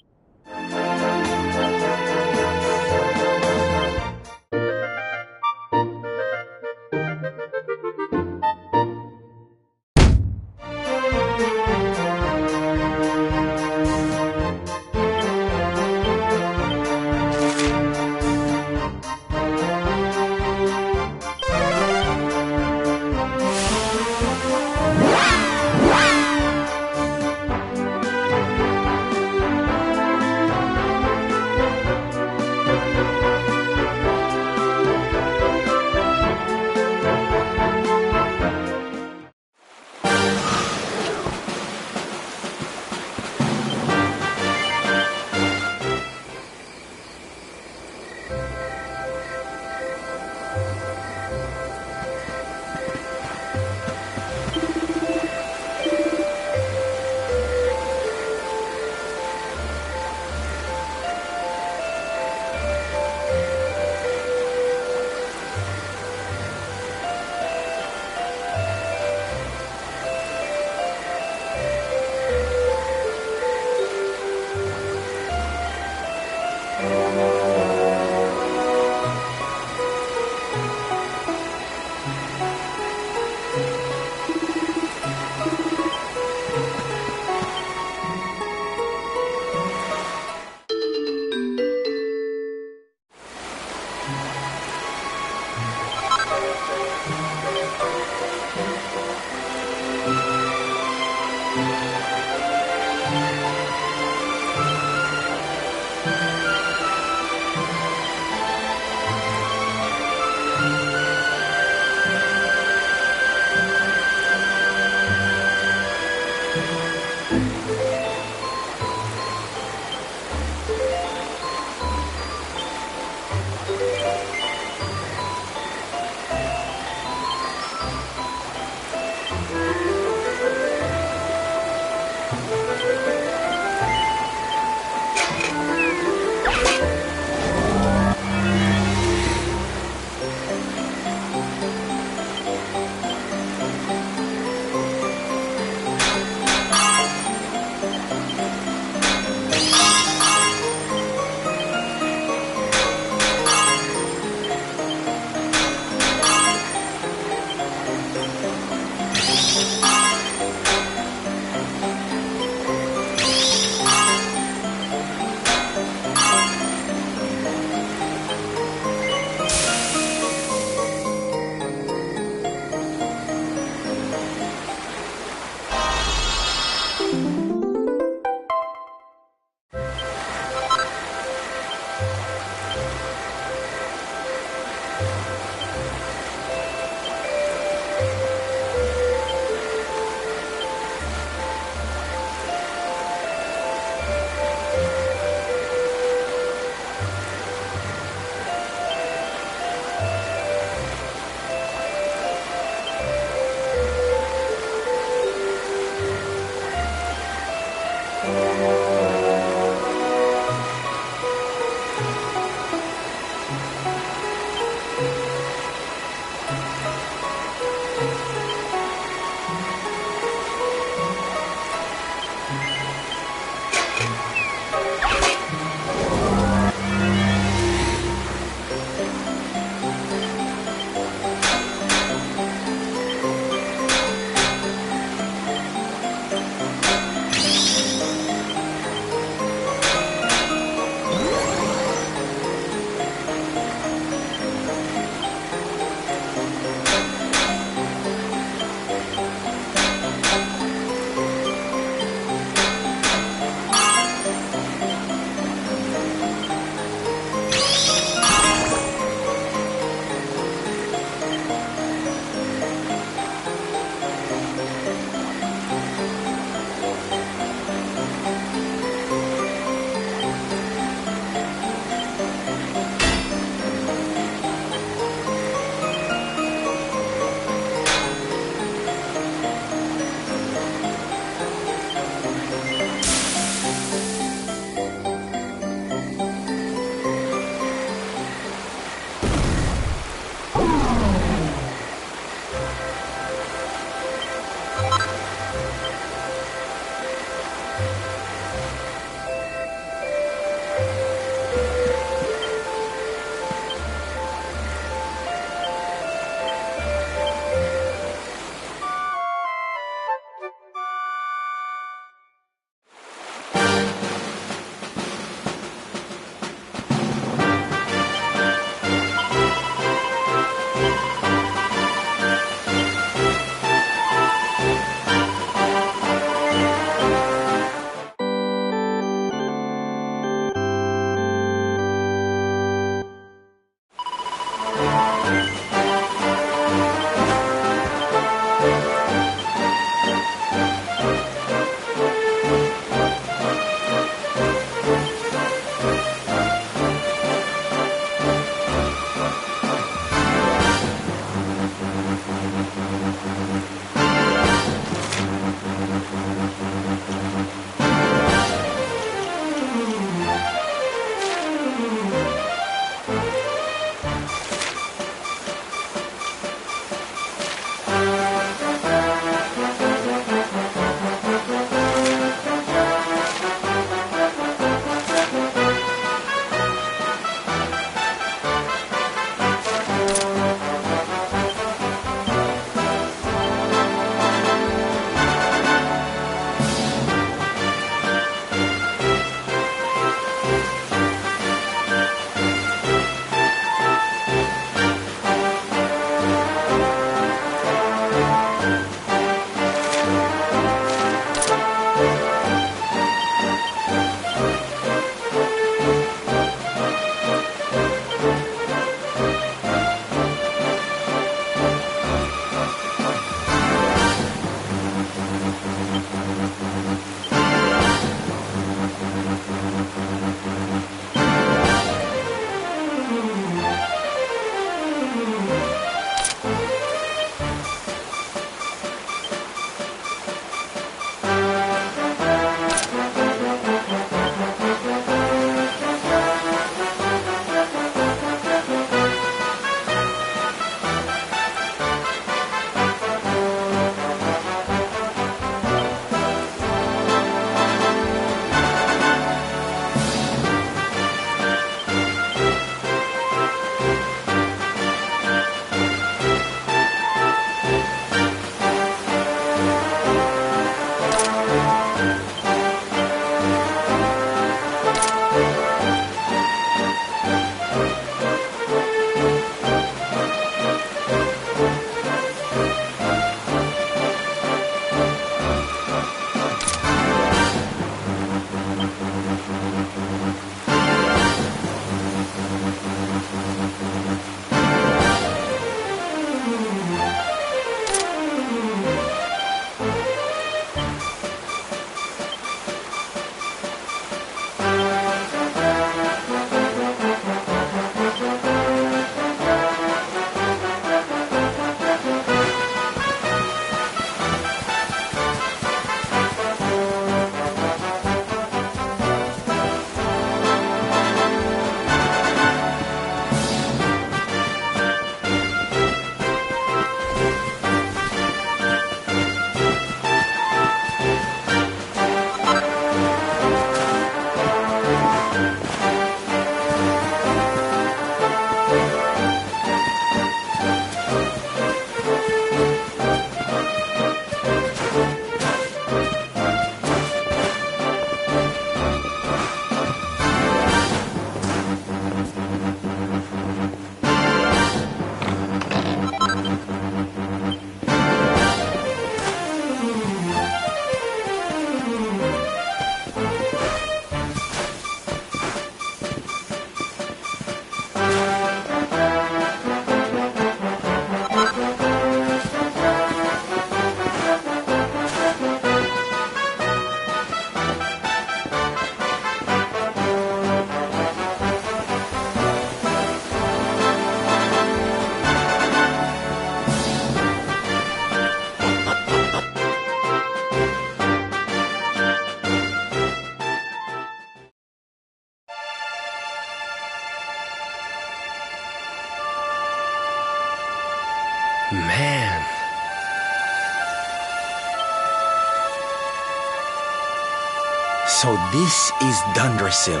So this is Dundrasil.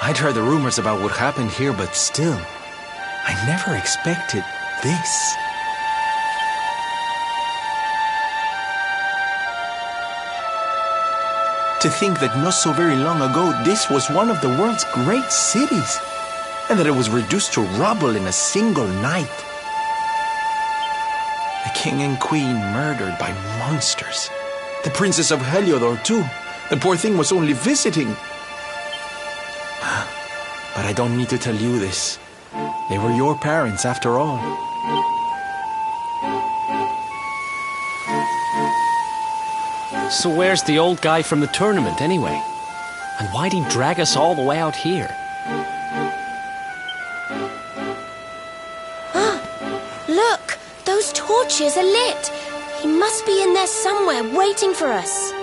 I'd heard the rumors about what happened here, but still, I never expected this. To think that not so very long ago, this was one of the world's great cities, and that it was reduced to rubble in a single night. The king and queen murdered by monsters. The princess of Heliodor, too. The poor thing was only visiting. But I don't need to tell you this. They were your parents, after all. So where's the old guy from the tournament, anyway? And why'd he drag us all the way out here? Look! Those torches are lit! He must be in there somewhere, waiting for us.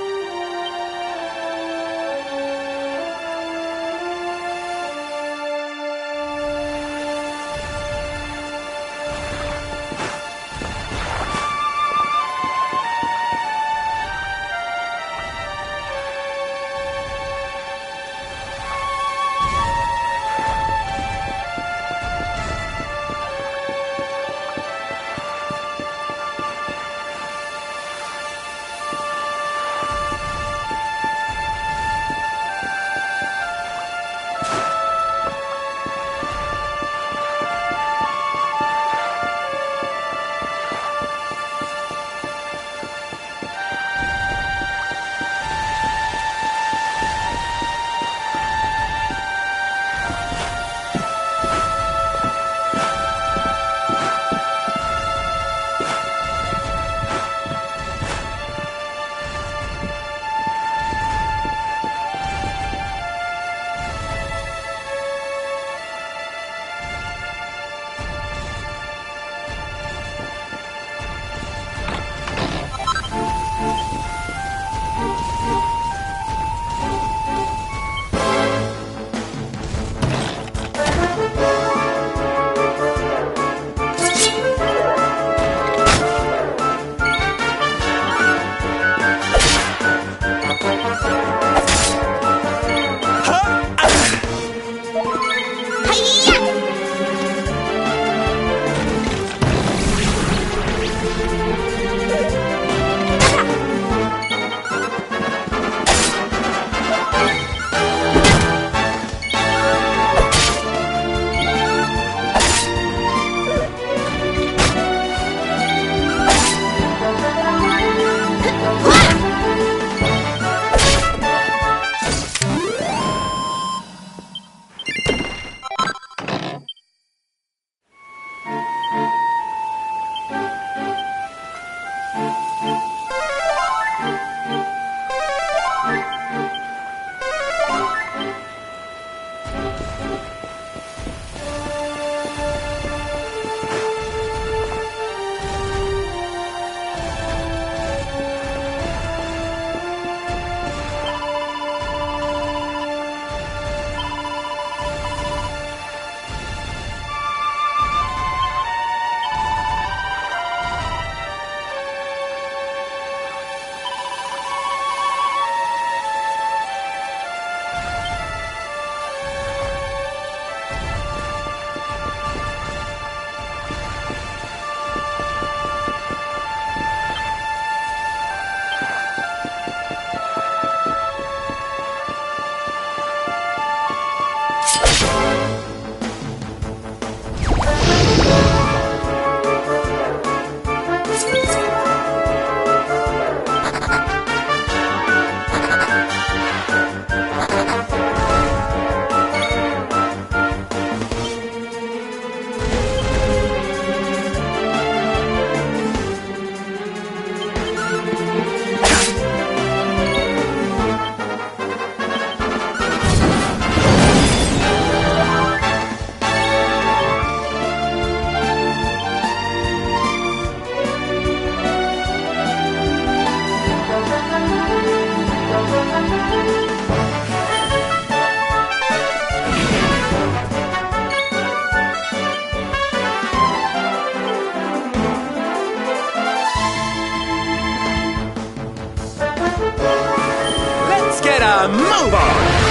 get a move on!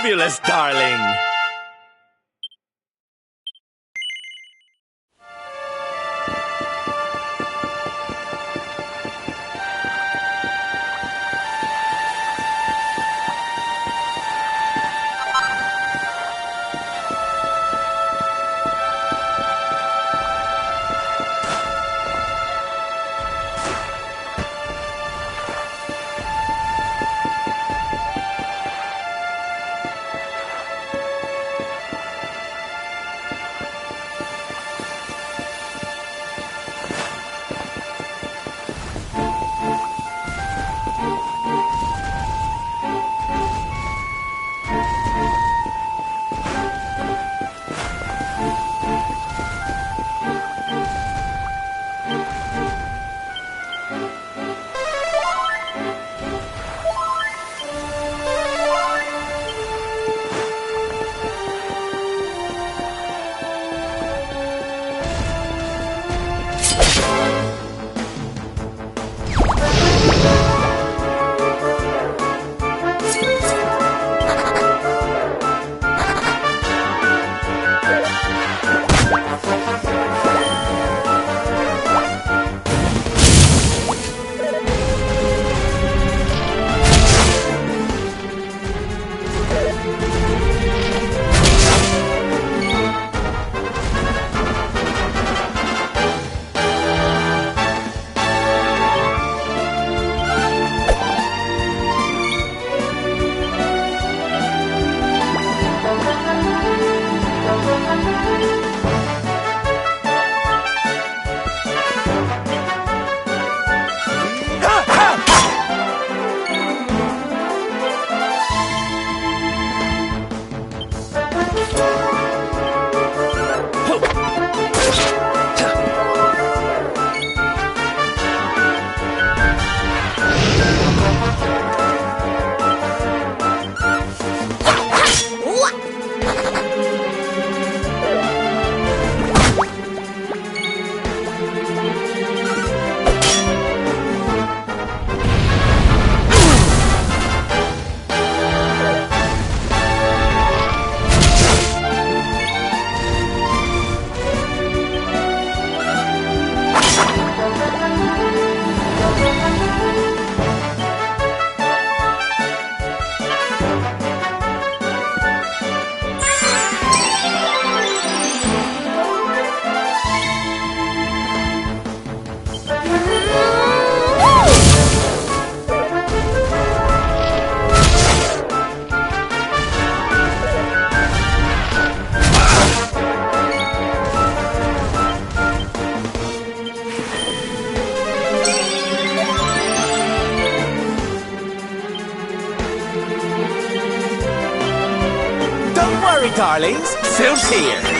Fabulous, darling! darlings. Soup's here.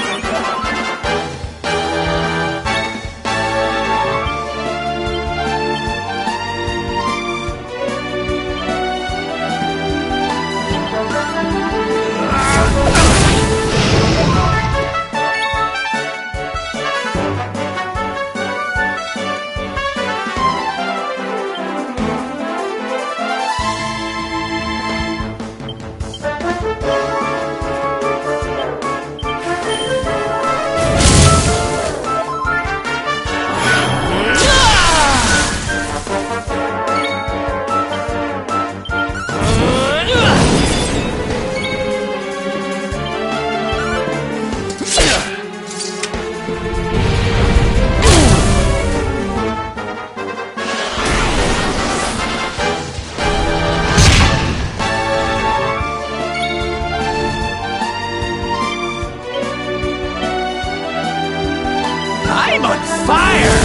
I'm on fire!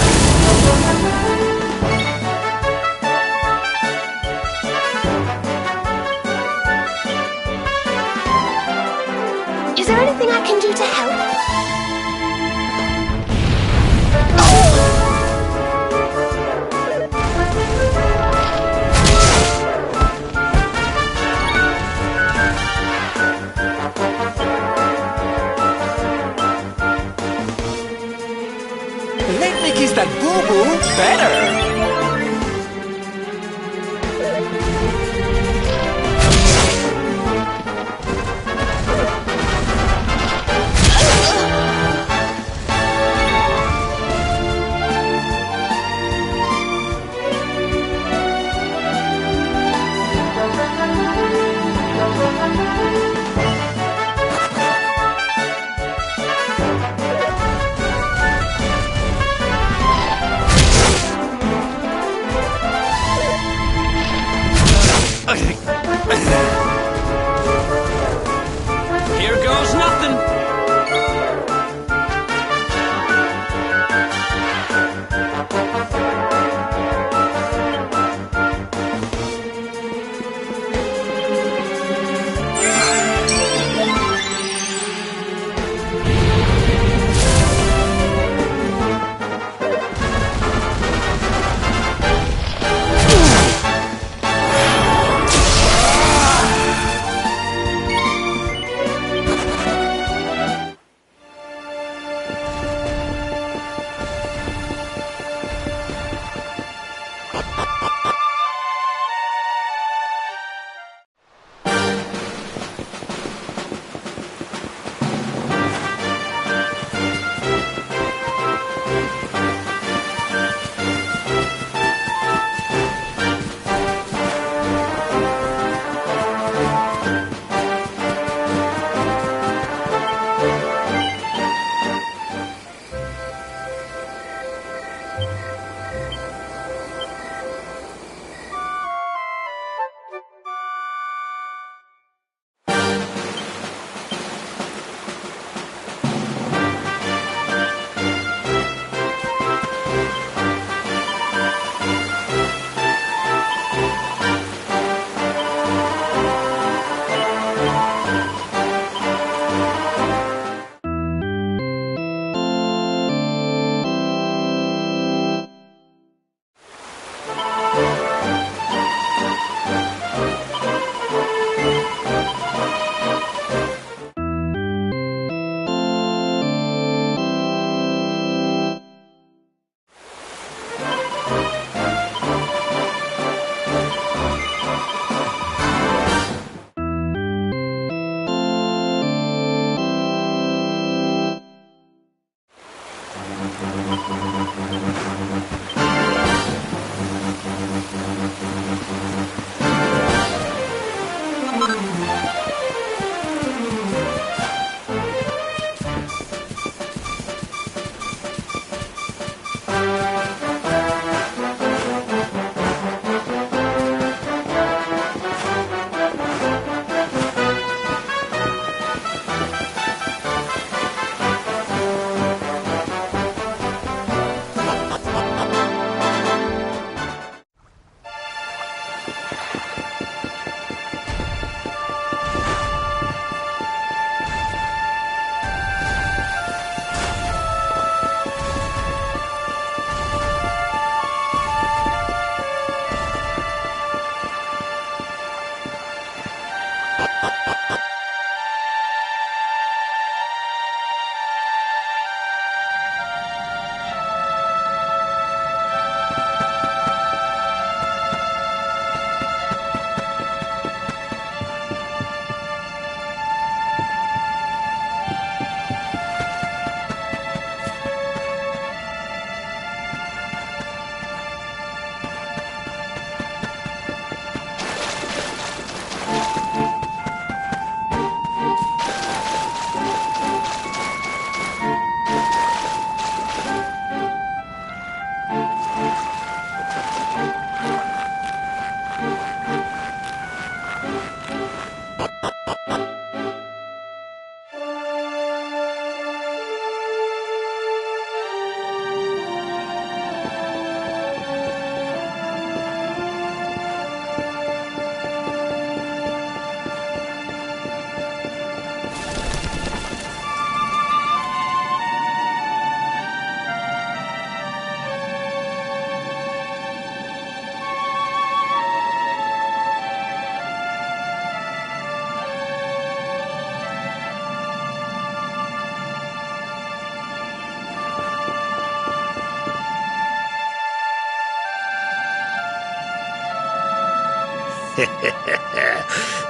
Is there anything I can do to help? Let me kiss that boo-boo better. Here goes nothing.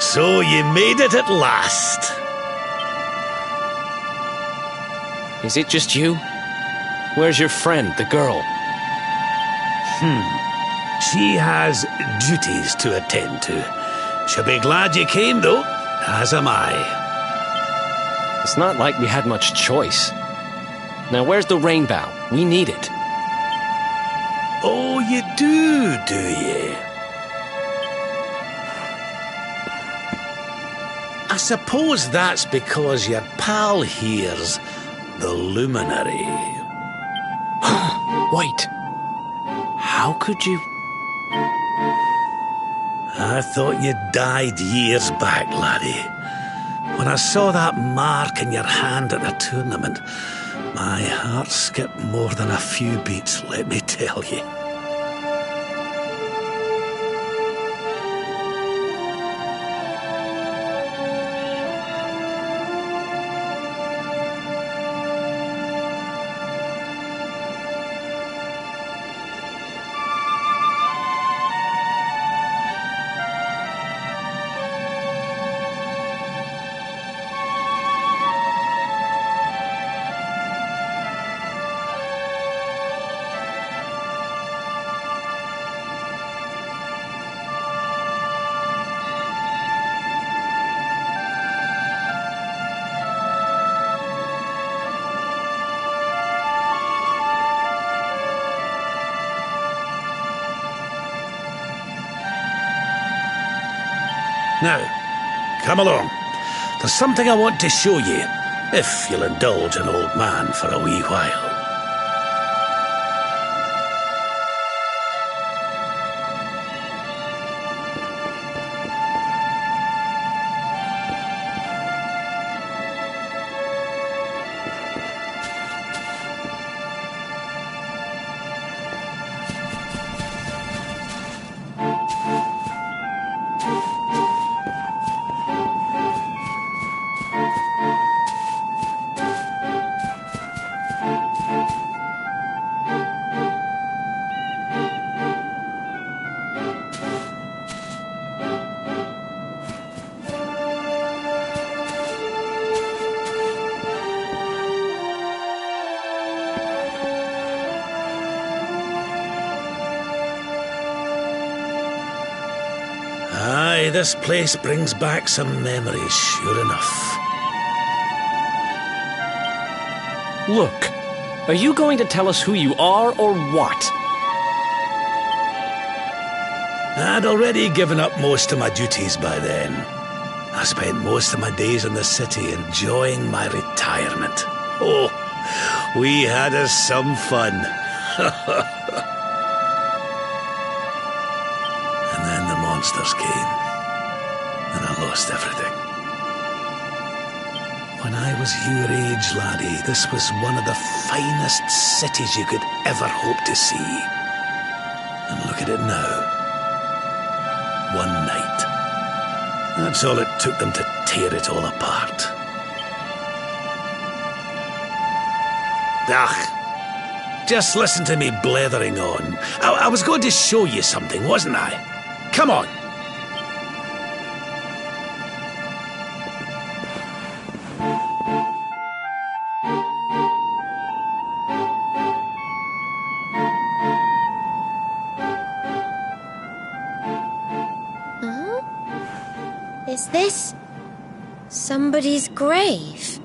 So you made it at last. Is it just you? Where's your friend, the girl? She has duties to attend to. She'll be glad you came, though, as am I. It's not like we had much choice. Now, where's the rainbow? We need it. Oh, you do you? I suppose that's because your pal here's the luminary. Wait. How could you... I thought you died years back, laddie. When I saw that mark in your hand at the tournament, my heart skipped more than a few beats, let me tell you. Now, come along. There's something I want to show you, if you'll indulge an old man for a wee while. Aye, this place brings back some memories, sure enough. Look, are you going to tell us who you are or what? I'd already given up most of my duties by then. I spent most of my days in the city enjoying my retirement. Oh, we had us some fun. And then the monsters came, and I lost everything. When I was your age, laddie, this was one of the finest cities you could ever hope to see. And look at it now. One night. That's all it took them to tear it all apart. Ugh, just listen to me blethering on. I was going to show you something, wasn't I? Come on. Is this somebody's grave?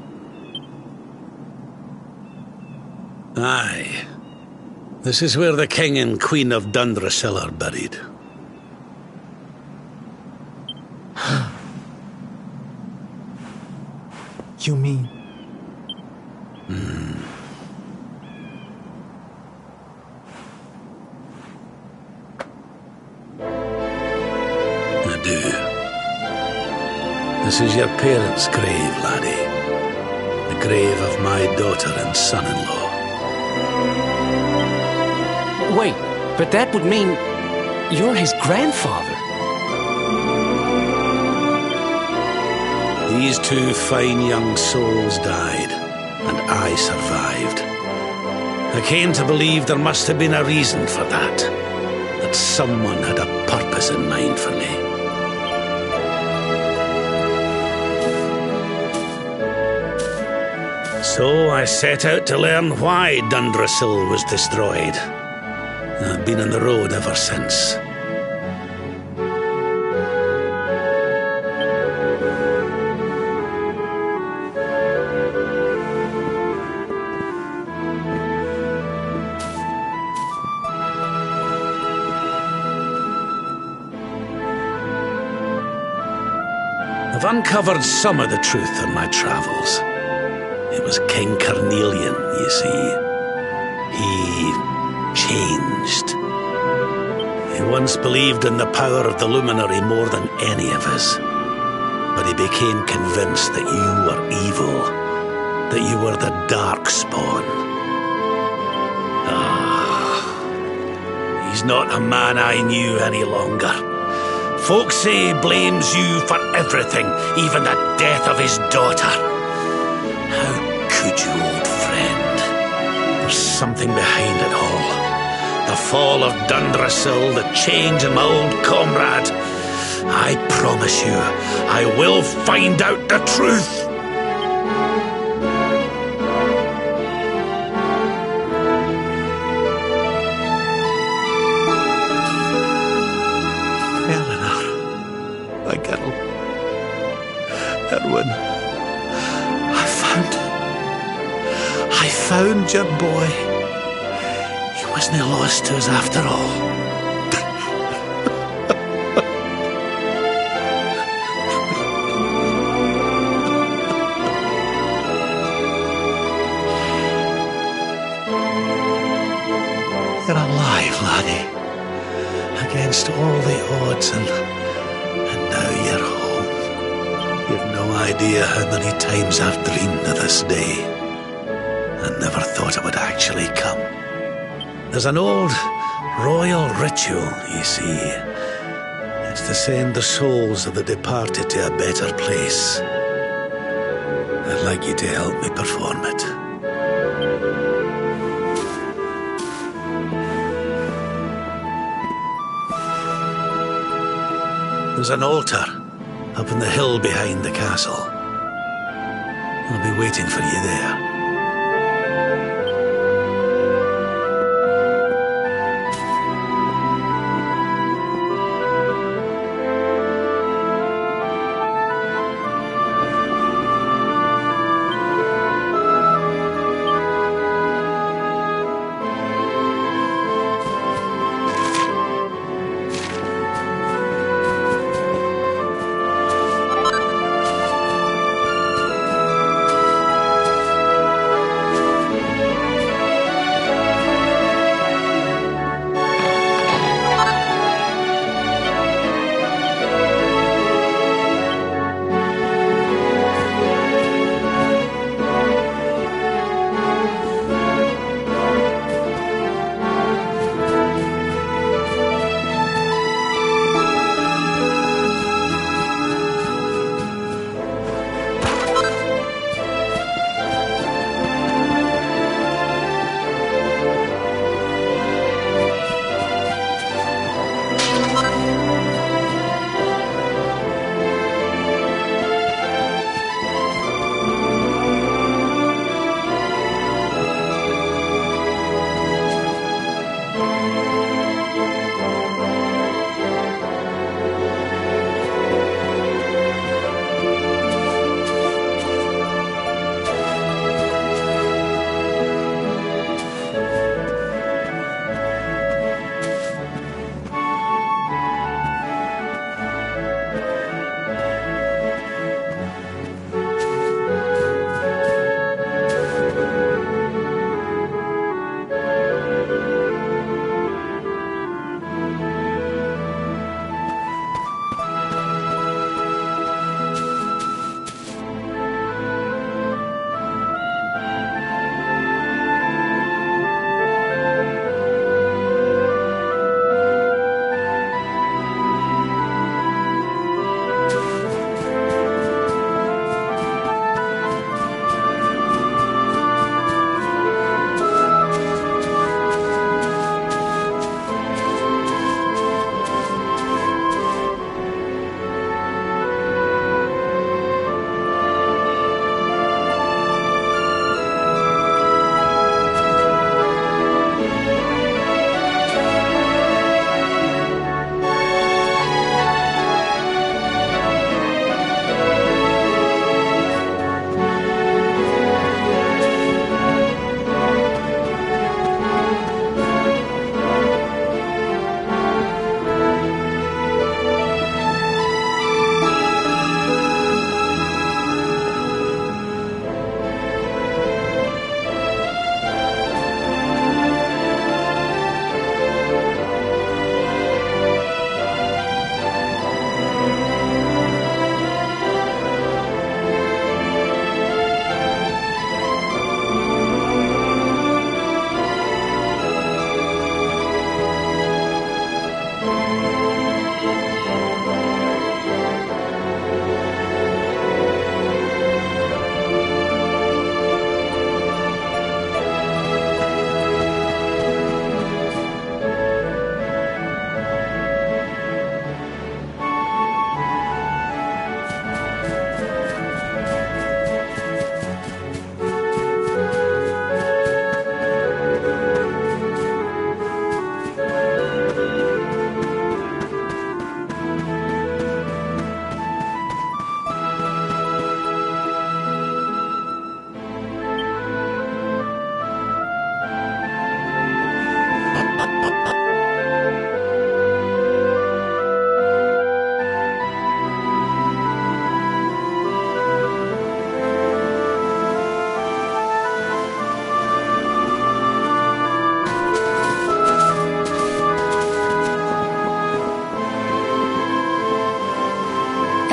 Aye. This is where the King and Queen of Dundrasil are buried. You mean... I do. This is your parents' grave, laddie. The grave of my daughter and son-in-law. Wait, but that would mean you're his grandfather. These two fine young souls died, and I survived. I came to believe there must have been a reason for that. That someone had a purpose in mind for me. So I set out to learn why Dundrasil was destroyed. I've been on the road ever since. I've uncovered some of the truth in my travels. It was King Carnelian, you see. He changed. He once believed in the power of the luminary more than any of us. But he became convinced that you were evil, that you were the Darkspawn. He's not a man I knew any longer. Folks say he blames you for everything, even the death of his daughter. How could you, old friend? There's something behind it all. The fall of Dundrasil, the change in my old comrade. I promise you, I will find out the truth. Erwin, I found your boy. He wasn't lost to us after all. You're alive, laddie. Against all the odds, and now you're home. You've no idea how many times I've dreamed of this day. I never thought it would actually come. There's an old royal ritual, you see. It's to send the souls of the departed to a better place. I'd like you to help me perform it. There's an altar up on the hill behind the castle. I'll be waiting for you there.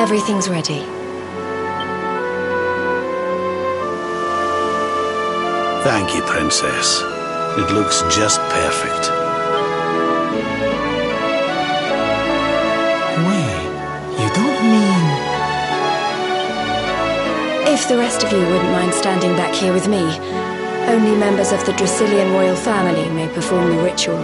Everything's ready. Thank you, Princess. It looks just perfect. Wait, you don't mean... If the rest of you wouldn't mind standing back here with me, only members of the Dracilian royal family may perform the ritual.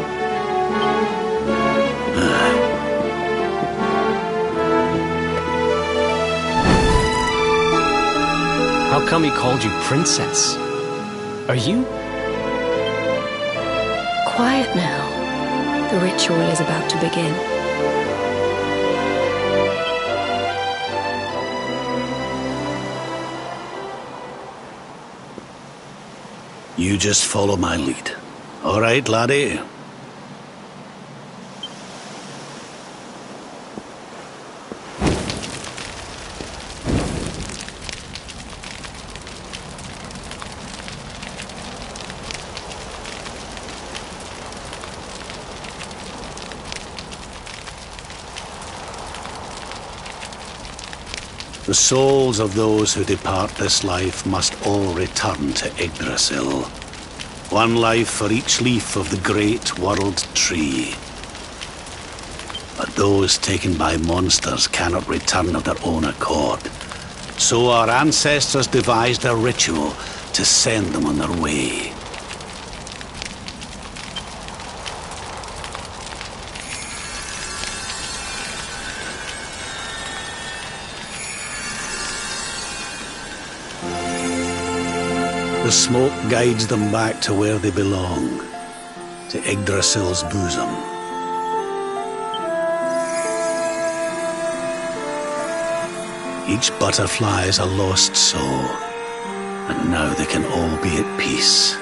How come he called you princess? Are you? Quiet now. The ritual is about to begin. You just follow my lead. All right, laddie? The souls of those who depart this life must all return to Yggdrasil. One life for each leaf of the great world tree. But those taken by monsters cannot return of their own accord. So our ancestors devised a ritual to send them on their way. The smoke guides them back to where they belong, to Yggdrasil's bosom. Each butterfly is a lost soul, and now they can all be at peace.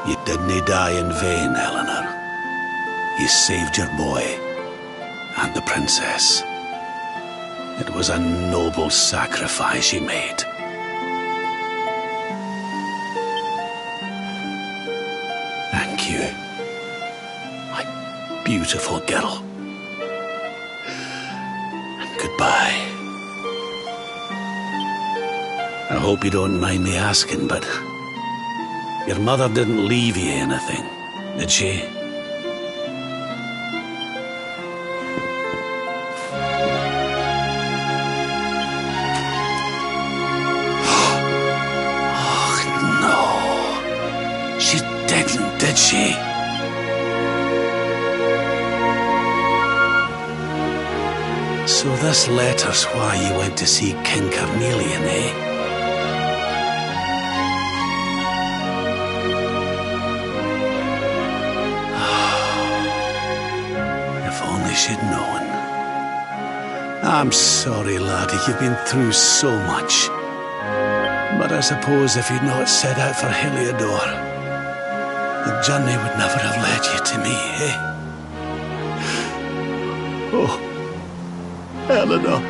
You didn't die in vain, Eleanor. You saved your boy and the princess. It was a noble sacrifice you made. Thank you, my beautiful girl. And goodbye. I hope you don't mind me asking, but your mother didn't leave you anything, did she? She didn't, did she? So this letter's why you went to see King Carnelian, eh? If only she'd known. I'm sorry, laddie, you've been through so much. But I suppose if you'd not set out for Heliodor, the journey would never have led you to me, eh? Oh, Eleanor.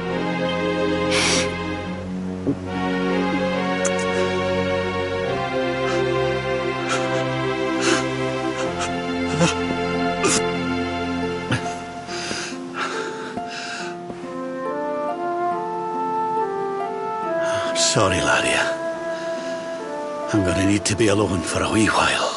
I'm sorry, laddie. I'm gonna need to be alone for a wee while.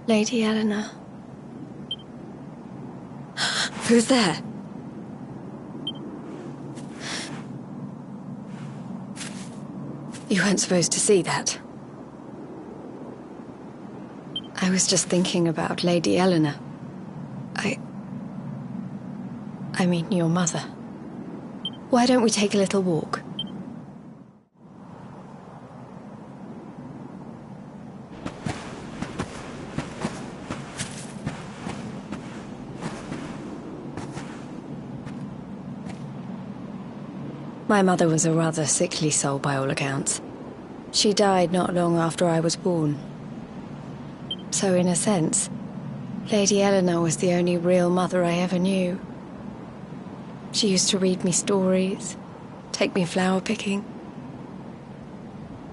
Lady Eleanor. Who's there? You weren't supposed to see that. I was just thinking about Lady Eleanor. I mean, your mother. Why don't we take a little walk? My mother was a rather sickly soul by all accounts. She died not long after I was born. So in a sense, Lady Eleanor was the only real mother I ever knew. She used to read me stories, take me flower picking.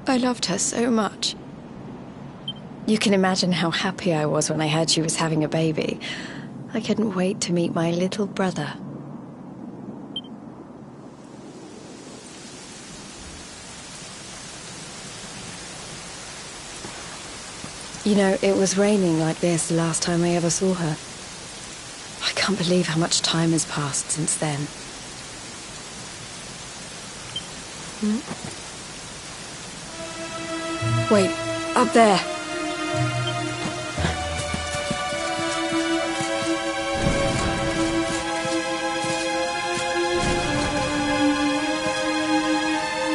I loved her so much. You can imagine how happy I was when I heard she was having a baby. I couldn't wait to meet my little brother. You know, it was raining like this the last time I ever saw her. I can't believe how much time has passed since then. Wait, up there.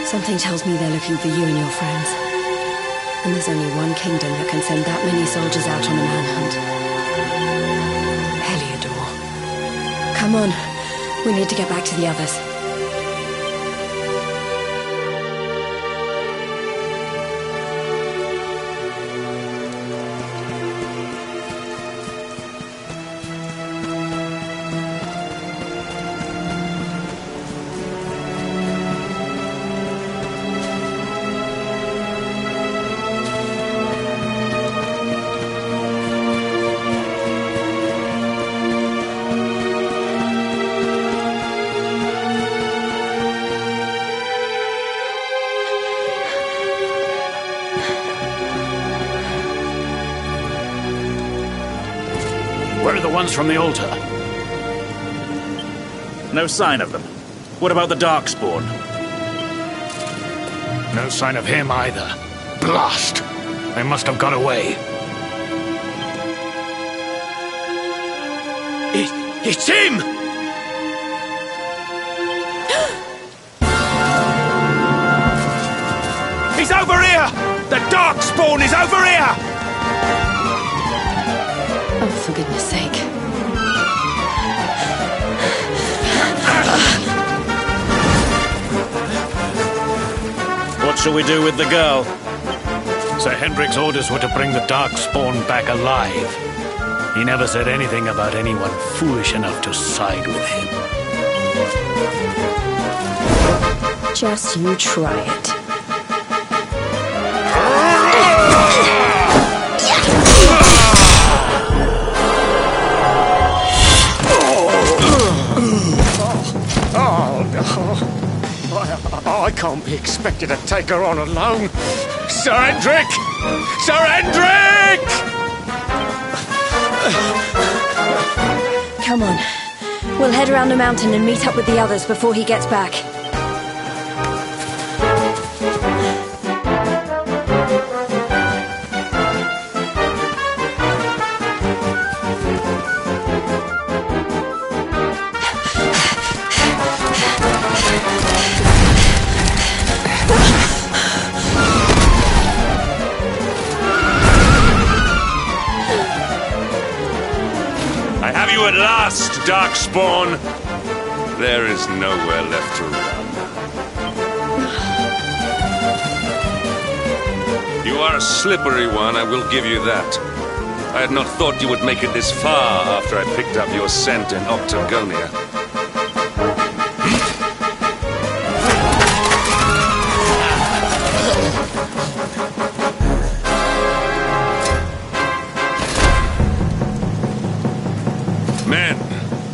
Something tells me they're looking for you and your friends. And there's only one kingdom that can send that many soldiers out on a manhunt. Heliodor. Come on, we need to get back to the others. Where are the ones from the altar? No sign of them. What about the Darkspawn? No sign of him either. Blast! They must have got away. It's him! He's over here! The Darkspawn is over here! Oh, for goodness sake. What shall we do with the girl? Sir Hendrik's orders were to bring the Darkspawn back alive. He never said anything about anyone foolish enough to side with him. Just you try it. I can't be expected to take her on alone. Sir Hendrik! Sir Hendrik! Come on. We'll head around the mountain and meet up with the others before he gets back. At last, Darkspawn! There is nowhere left to run. You are a slippery one, I will give you that. I had not thought you would make it this far after I picked up your scent in Octagonia.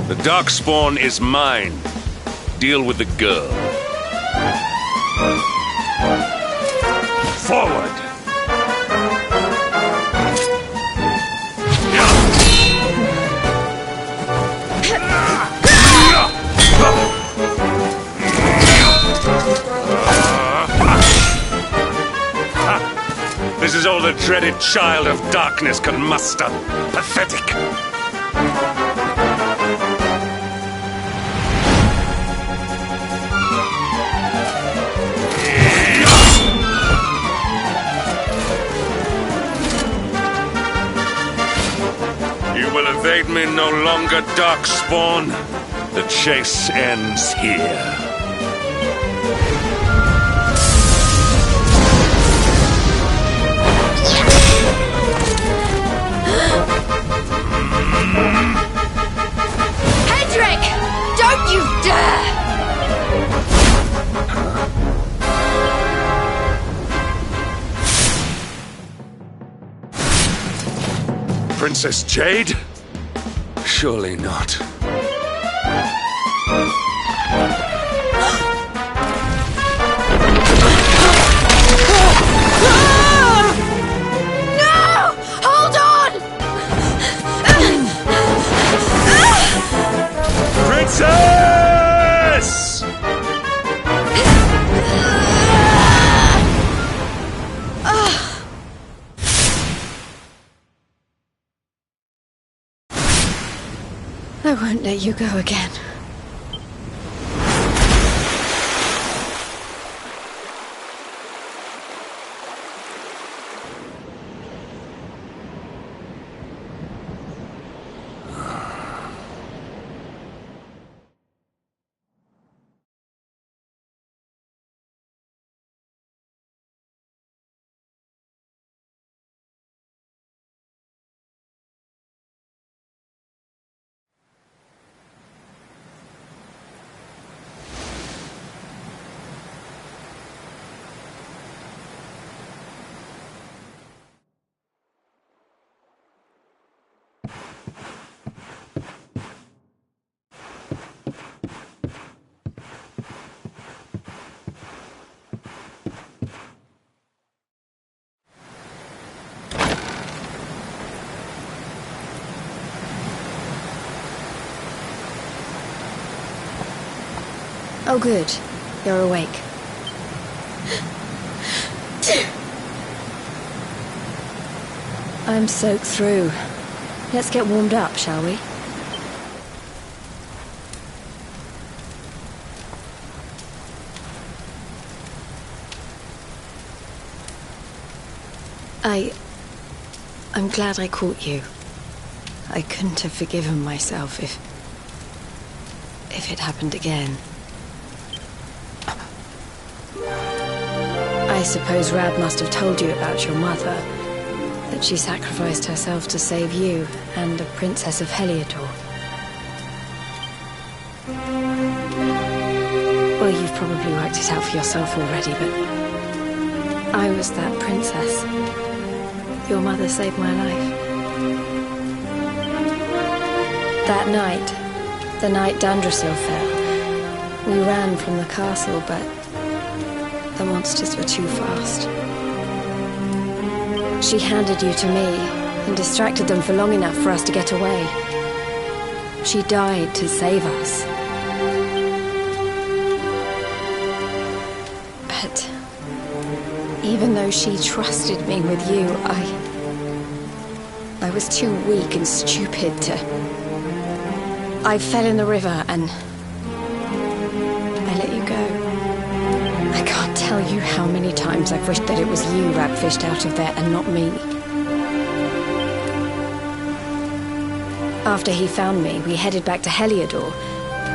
The Darkspawn is mine. Deal with the girl. Forward! red-headed child of darkness can muster. Pathetic. You will evade me no longer, Darkspawn. The chase ends here. Hendrik! Don't you dare! Princess Jade? Surely not. No! Hold on! Princess! I won't let you go again. Oh, good. You're awake. I'm soaked through. Let's get warmed up, shall we? I'm glad I caught you. I couldn't have forgiven myself if it happened again. I suppose Rab must have told you about your mother, that she sacrificed herself to save you and the Princess of Heliodor. Well, you've probably worked it out for yourself already, but I was that princess. Your mother saved my life. That night, the night Dandrasil fell, we ran from the castle, but the monsters were too fast. She handed you to me and distracted them for long enough for us to get away. She died to save us. But even though she trusted me with you, I was too weak and stupid to... I fell in the river and I let you go. I can't tell you how many times I've wished that it was you Rab fished out of there and not me. After he found me, we headed back to Heliodor.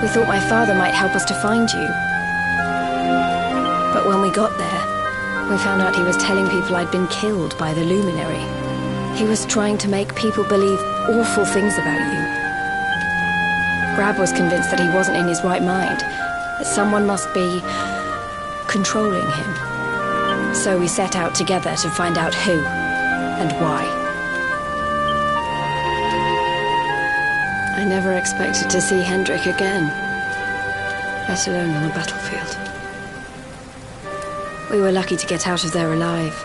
We thought my father might help us to find you. But when we got there, we found out he was telling people I'd been killed by the Luminary. He was trying to make people believe awful things about you. Rab was convinced that he wasn't in his right mind, that someone must be controlling him. So we set out together to find out who and why. I never expected to see Hendrik again, let alone on the battlefield. We were lucky to get out of there alive.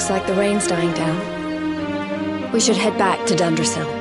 Looks like the rain's dying down. We should head back to Dundersill.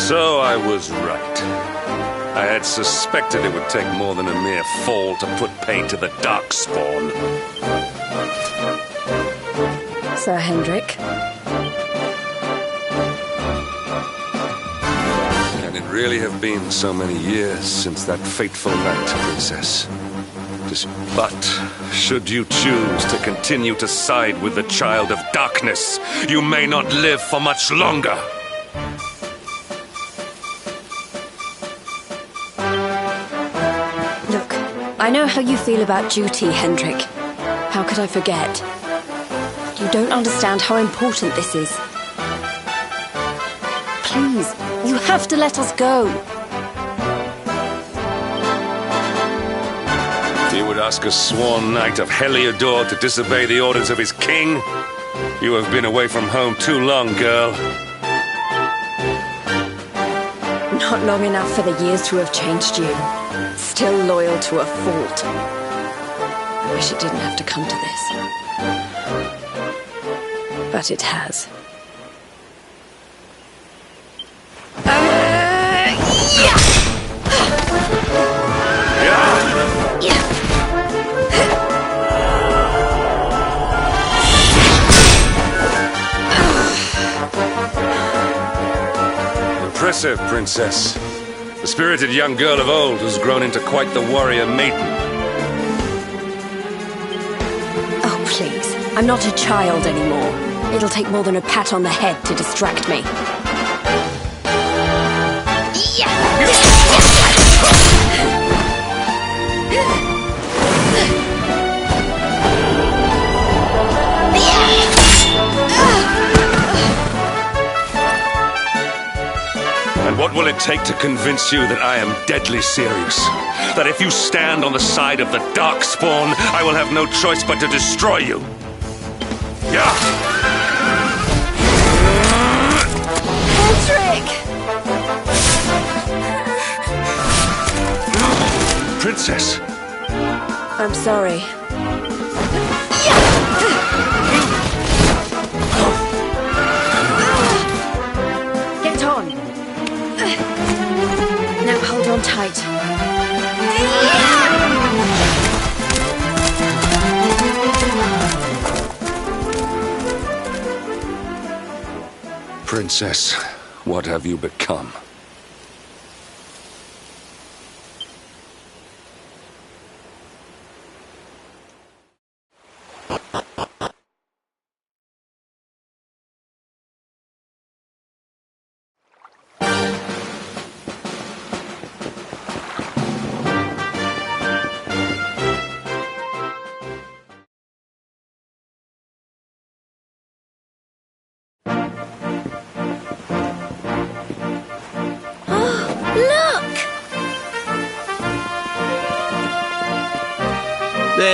So I was right. I had suspected it would take more than a mere fall to put paid to the Darkspawn. Sir Hendrik. Can it really have been so many years since that fateful night, Princess? But should you choose to continue to side with the Child of Darkness, you may not live for much longer. I know how you feel about duty, Hendrik. How could I forget? You don't understand how important this is. Please, you have to let us go. You would ask a sworn knight of Heliodor to disobey the orders of his king? You have been away from home too long, girl. Not long enough for the years to have changed you. Still loyal to a fault. I wish it didn't have to come to this. But it has. Impressive, Princess. The spirited young girl of old has grown into quite the warrior maiden. Oh, please. I'm not a child anymore. It'll take more than a pat on the head to distract me. What will it take to convince you that I am deadly serious? That if you stand on the side of the Darkspawn, I will have no choice but to destroy you? Yeah! Patrick! Princess! I'm sorry. Get on! Now hold on tight. Princess, what have you become?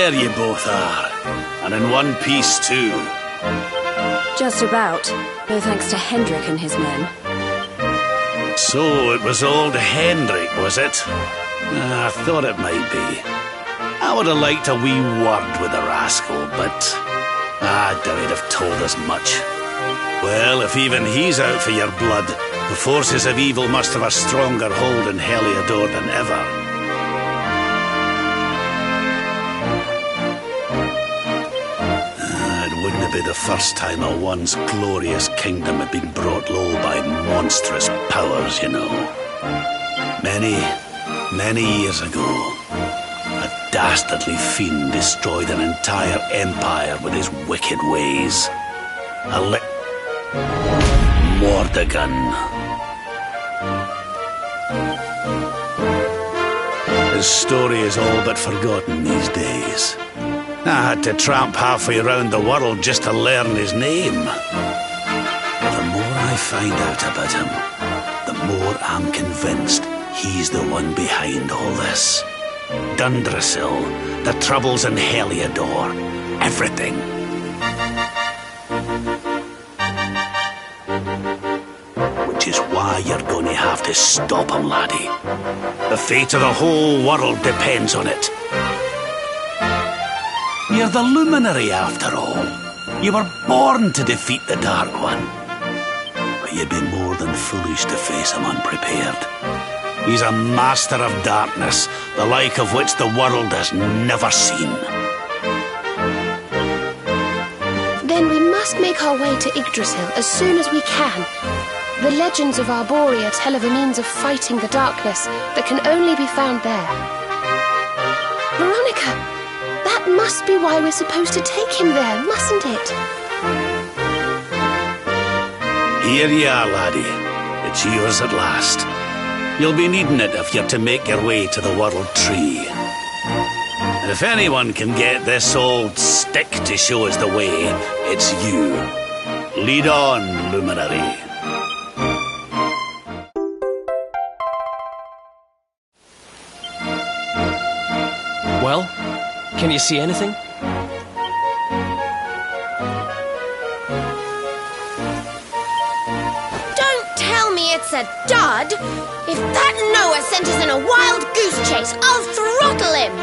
There you both are. And in one piece, too. Just about. No thanks to Hendrik and his men. So it was old Hendrik, was it? I thought it might be. I would have liked a wee word with the rascal, but I doubt he'd have told us much. Well, if even he's out for your blood, the forces of evil must have a stronger hold in Heliodor than ever. It wouldn't be the first time a once glorious kingdom had been brought low by monstrous powers, you know. Many years ago, a dastardly fiend destroyed an entire empire with his wicked ways. Mordegon. His story is all but forgotten these days. I had to tramp halfway around the world just to learn his name. The more I find out about him, the more I'm convinced he's the one behind all this. Dundrasil, the troubles in Heliodor, everything. Which is why you're going to have to stop him, laddie. The fate of the whole world depends on it. You're the luminary, after all. You were born to defeat the Dark One. But you'd be more than foolish to face him unprepared. He's a master of darkness, the like of which the world has never seen. Then we must make our way to Yggdrasil as soon as we can. The legends of Arborea tell of a means of fighting the darkness that can only be found there. Veronica, that must be why we're supposed to take him there, mustn't it? Here you are, laddie. It's yours at last. You'll be needing it if you're to make your way to the World Tree. And if anyone can get this old stick to show us the way, it's you. Lead on, luminary. Well, can you see anything? Don't tell me it's a dud. If that Noah sent us in a wild goose chase, I'll throttle him.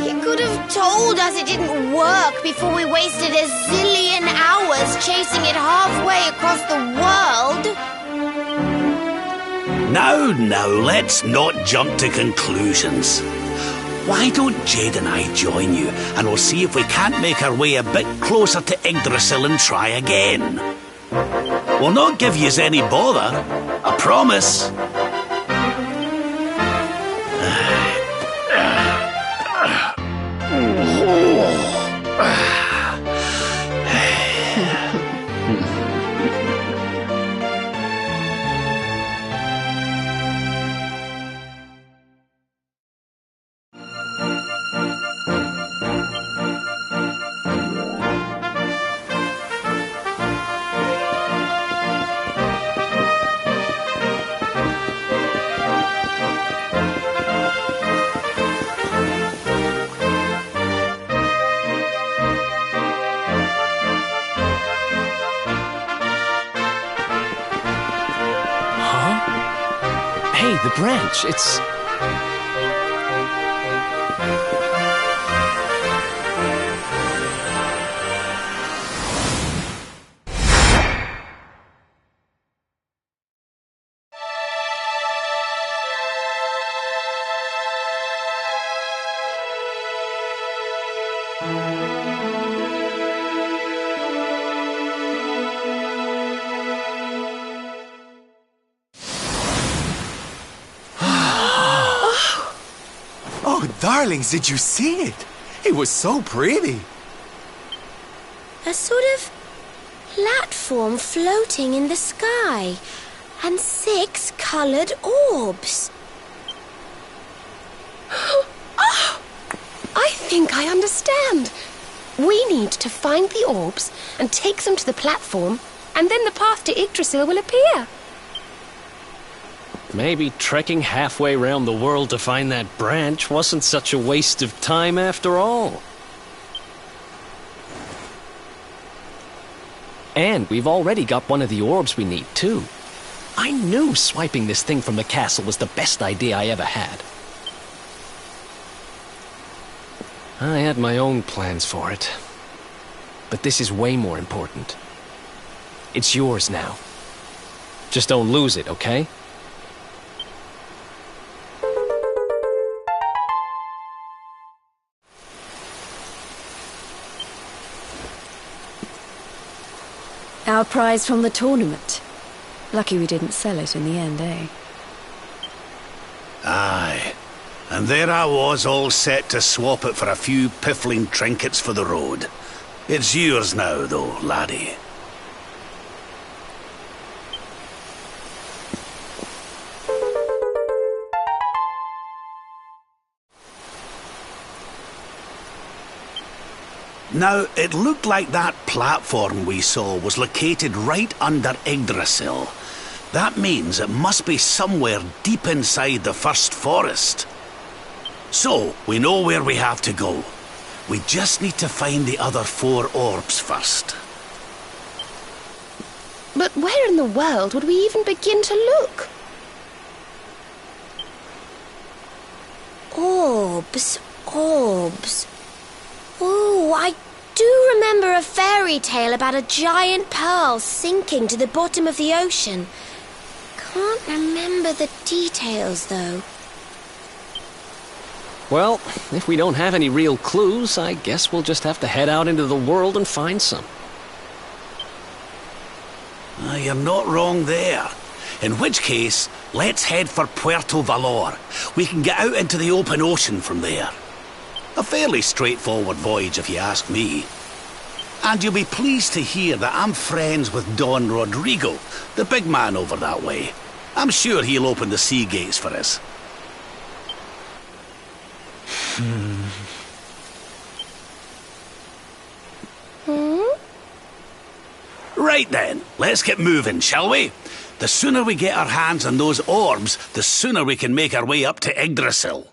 He could have told us it didn't work before we wasted a zillion hours chasing it halfway across the world. Now, let's not jump to conclusions. Why don't Jade and I join you, and we'll see if we can't make our way a bit closer to Yggdrasil and try again. We'll not give yous any bother, I promise. Hey, the branch, it's... Darlings, did you see it? It was so pretty. A sort of platform floating in the sky, and 6 coloured orbs. Oh, I think I understand. We need to find the orbs and take them to the platform, and then the path to Yggdrasil will appear. Maybe trekking halfway around the world to find that branch wasn't such a waste of time after all. And we've already got one of the orbs we need, too. I knew swiping this thing from the castle was the best idea I ever had. I had my own plans for it. But this is way more important. It's yours now. Just don't lose it, okay? Our prize from the tournament. Lucky we didn't sell it in the end, eh? Aye. And there I was, all set to swap it for a few piffling trinkets for the road. It's yours now, though, laddie. Now, it looked like that platform we saw was located right under Yggdrasil. That means it must be somewhere deep inside the first forest. So, we know where we have to go. We just need to find the other 4 orbs first. But where in the world would we even begin to look? Orbs, orbs. Oh, I do remember a fairy tale about a giant pearl sinking to the bottom of the ocean. Can't remember the details, though. Well, if we don't have any real clues, I guess we'll just have to head out into the world and find some. You're not wrong there. In which case, let's head for Puerto Valor. We can get out into the open ocean from there. A fairly straightforward voyage, if you ask me. And you'll be pleased to hear that I'm friends with Don Rodrigo, the big man over that way. I'm sure he'll open the sea gates for us. Right then, let's get moving, shall we? The sooner we get our hands on those orbs, the sooner we can make our way up to Yggdrasil.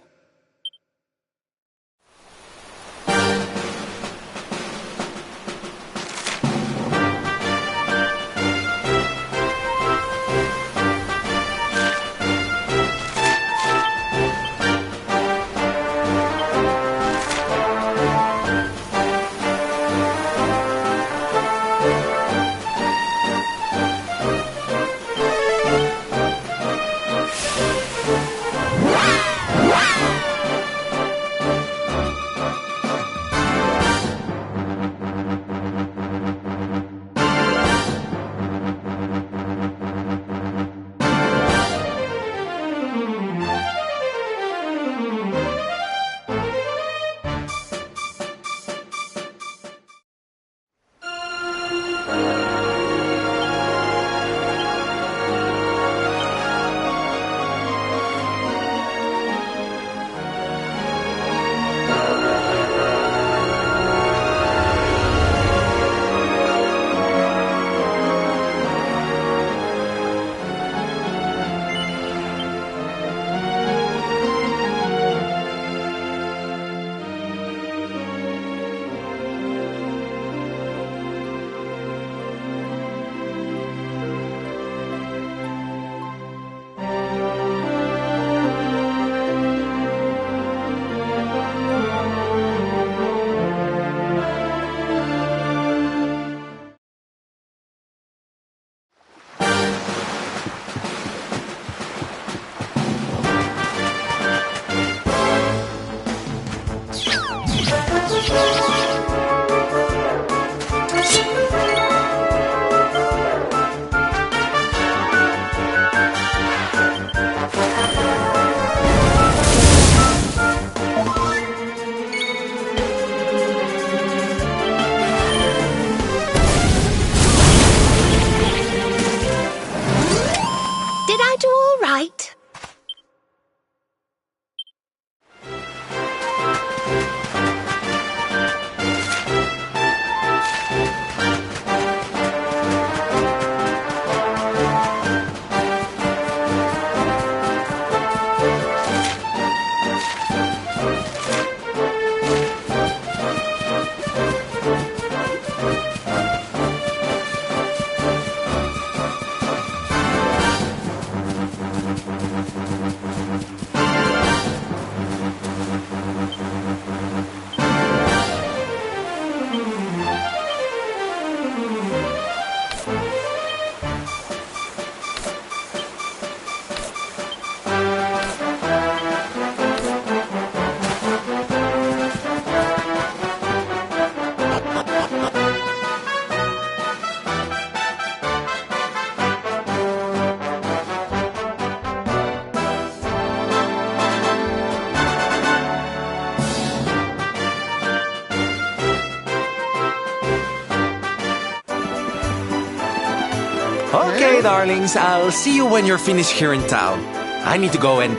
Okay, darlings, I'll see you when you're finished here in town. I need to go and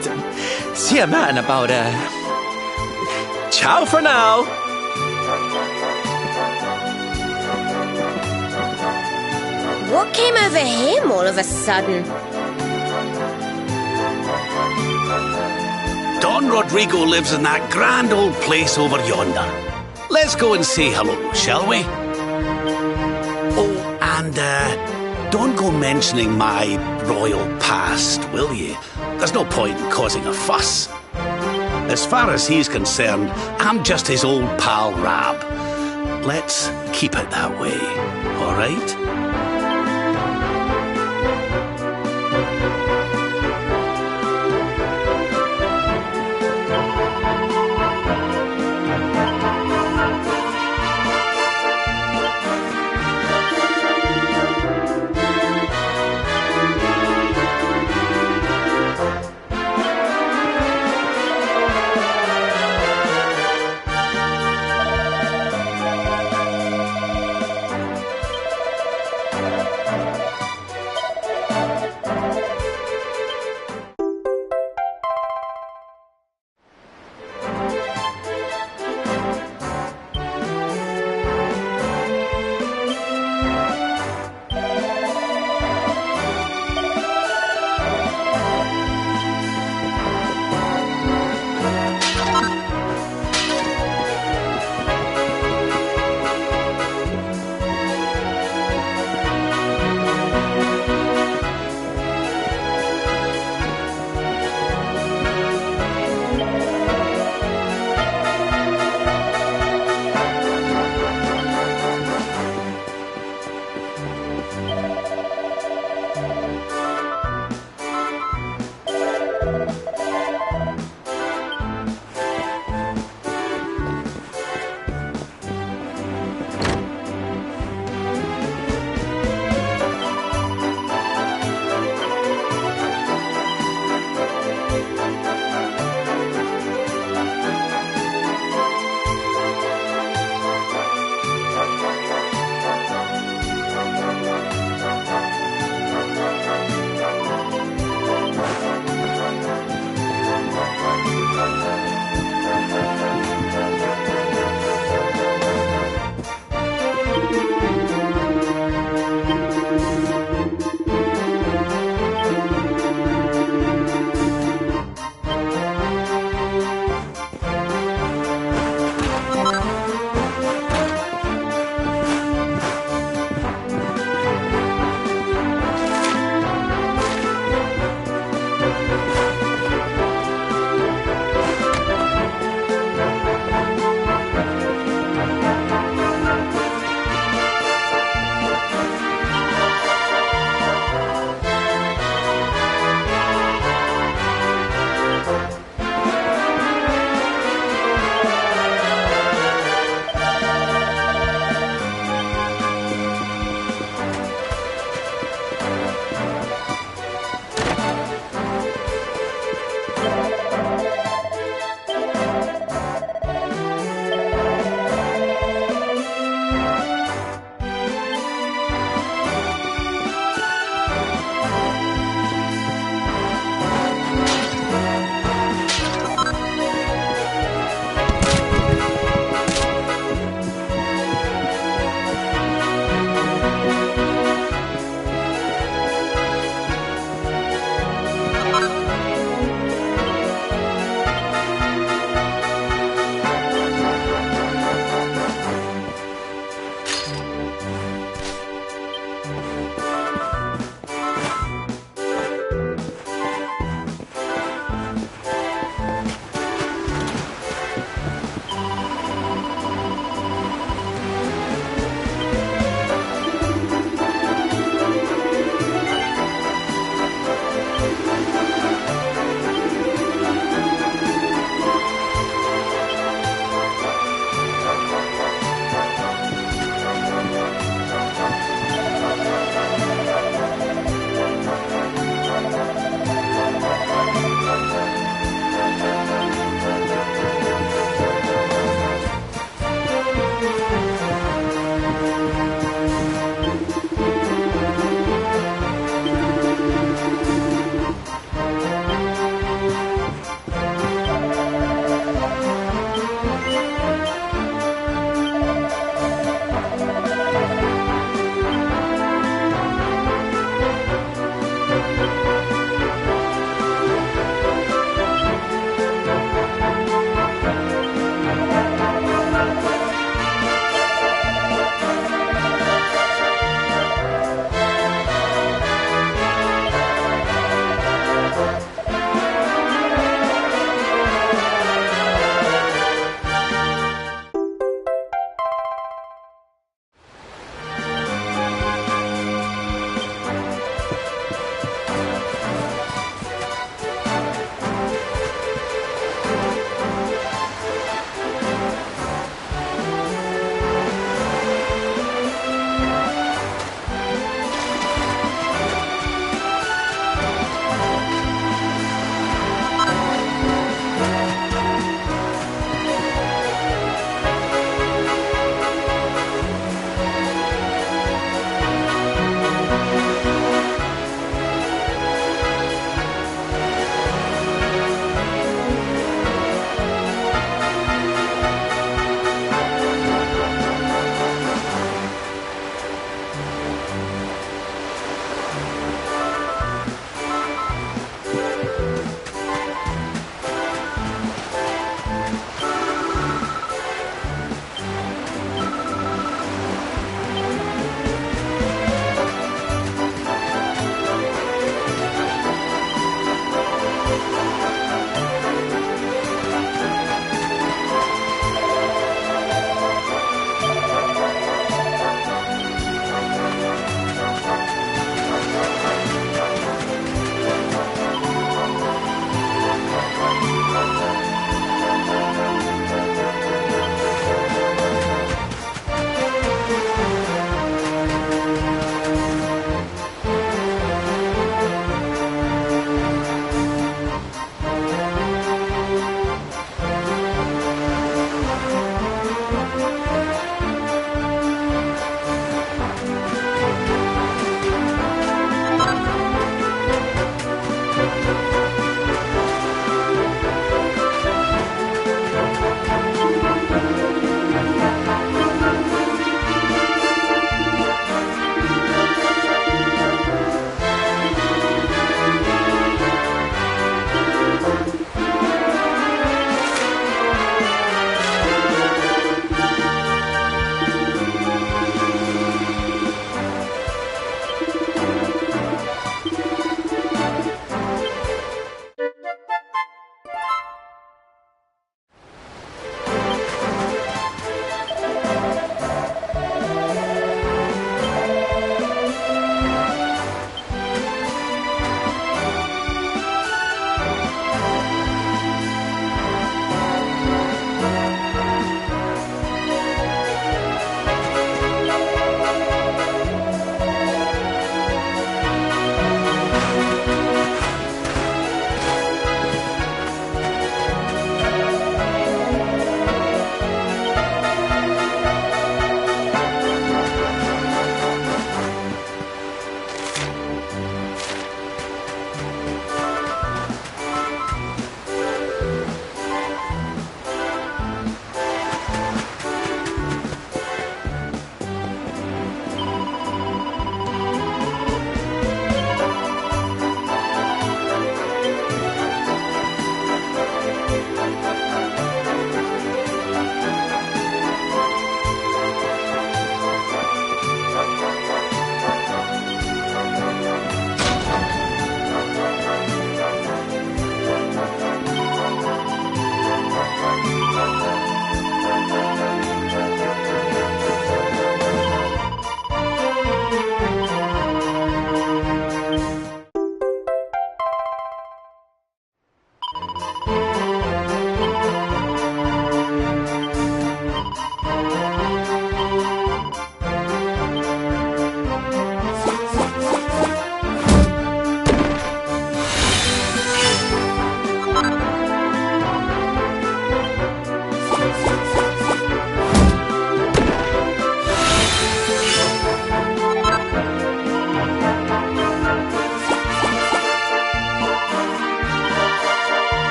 see a man about, Ciao for now! What came over him all of a sudden? Don Rodrigo lives in that grand old place over yonder. Let's go and say hello, shall we? Oh, and don't go mentioning my royal past, will you? There's no point in causing a fuss. As far as he's concerned, I'm just his old pal Rab. Let's keep it that way, all right?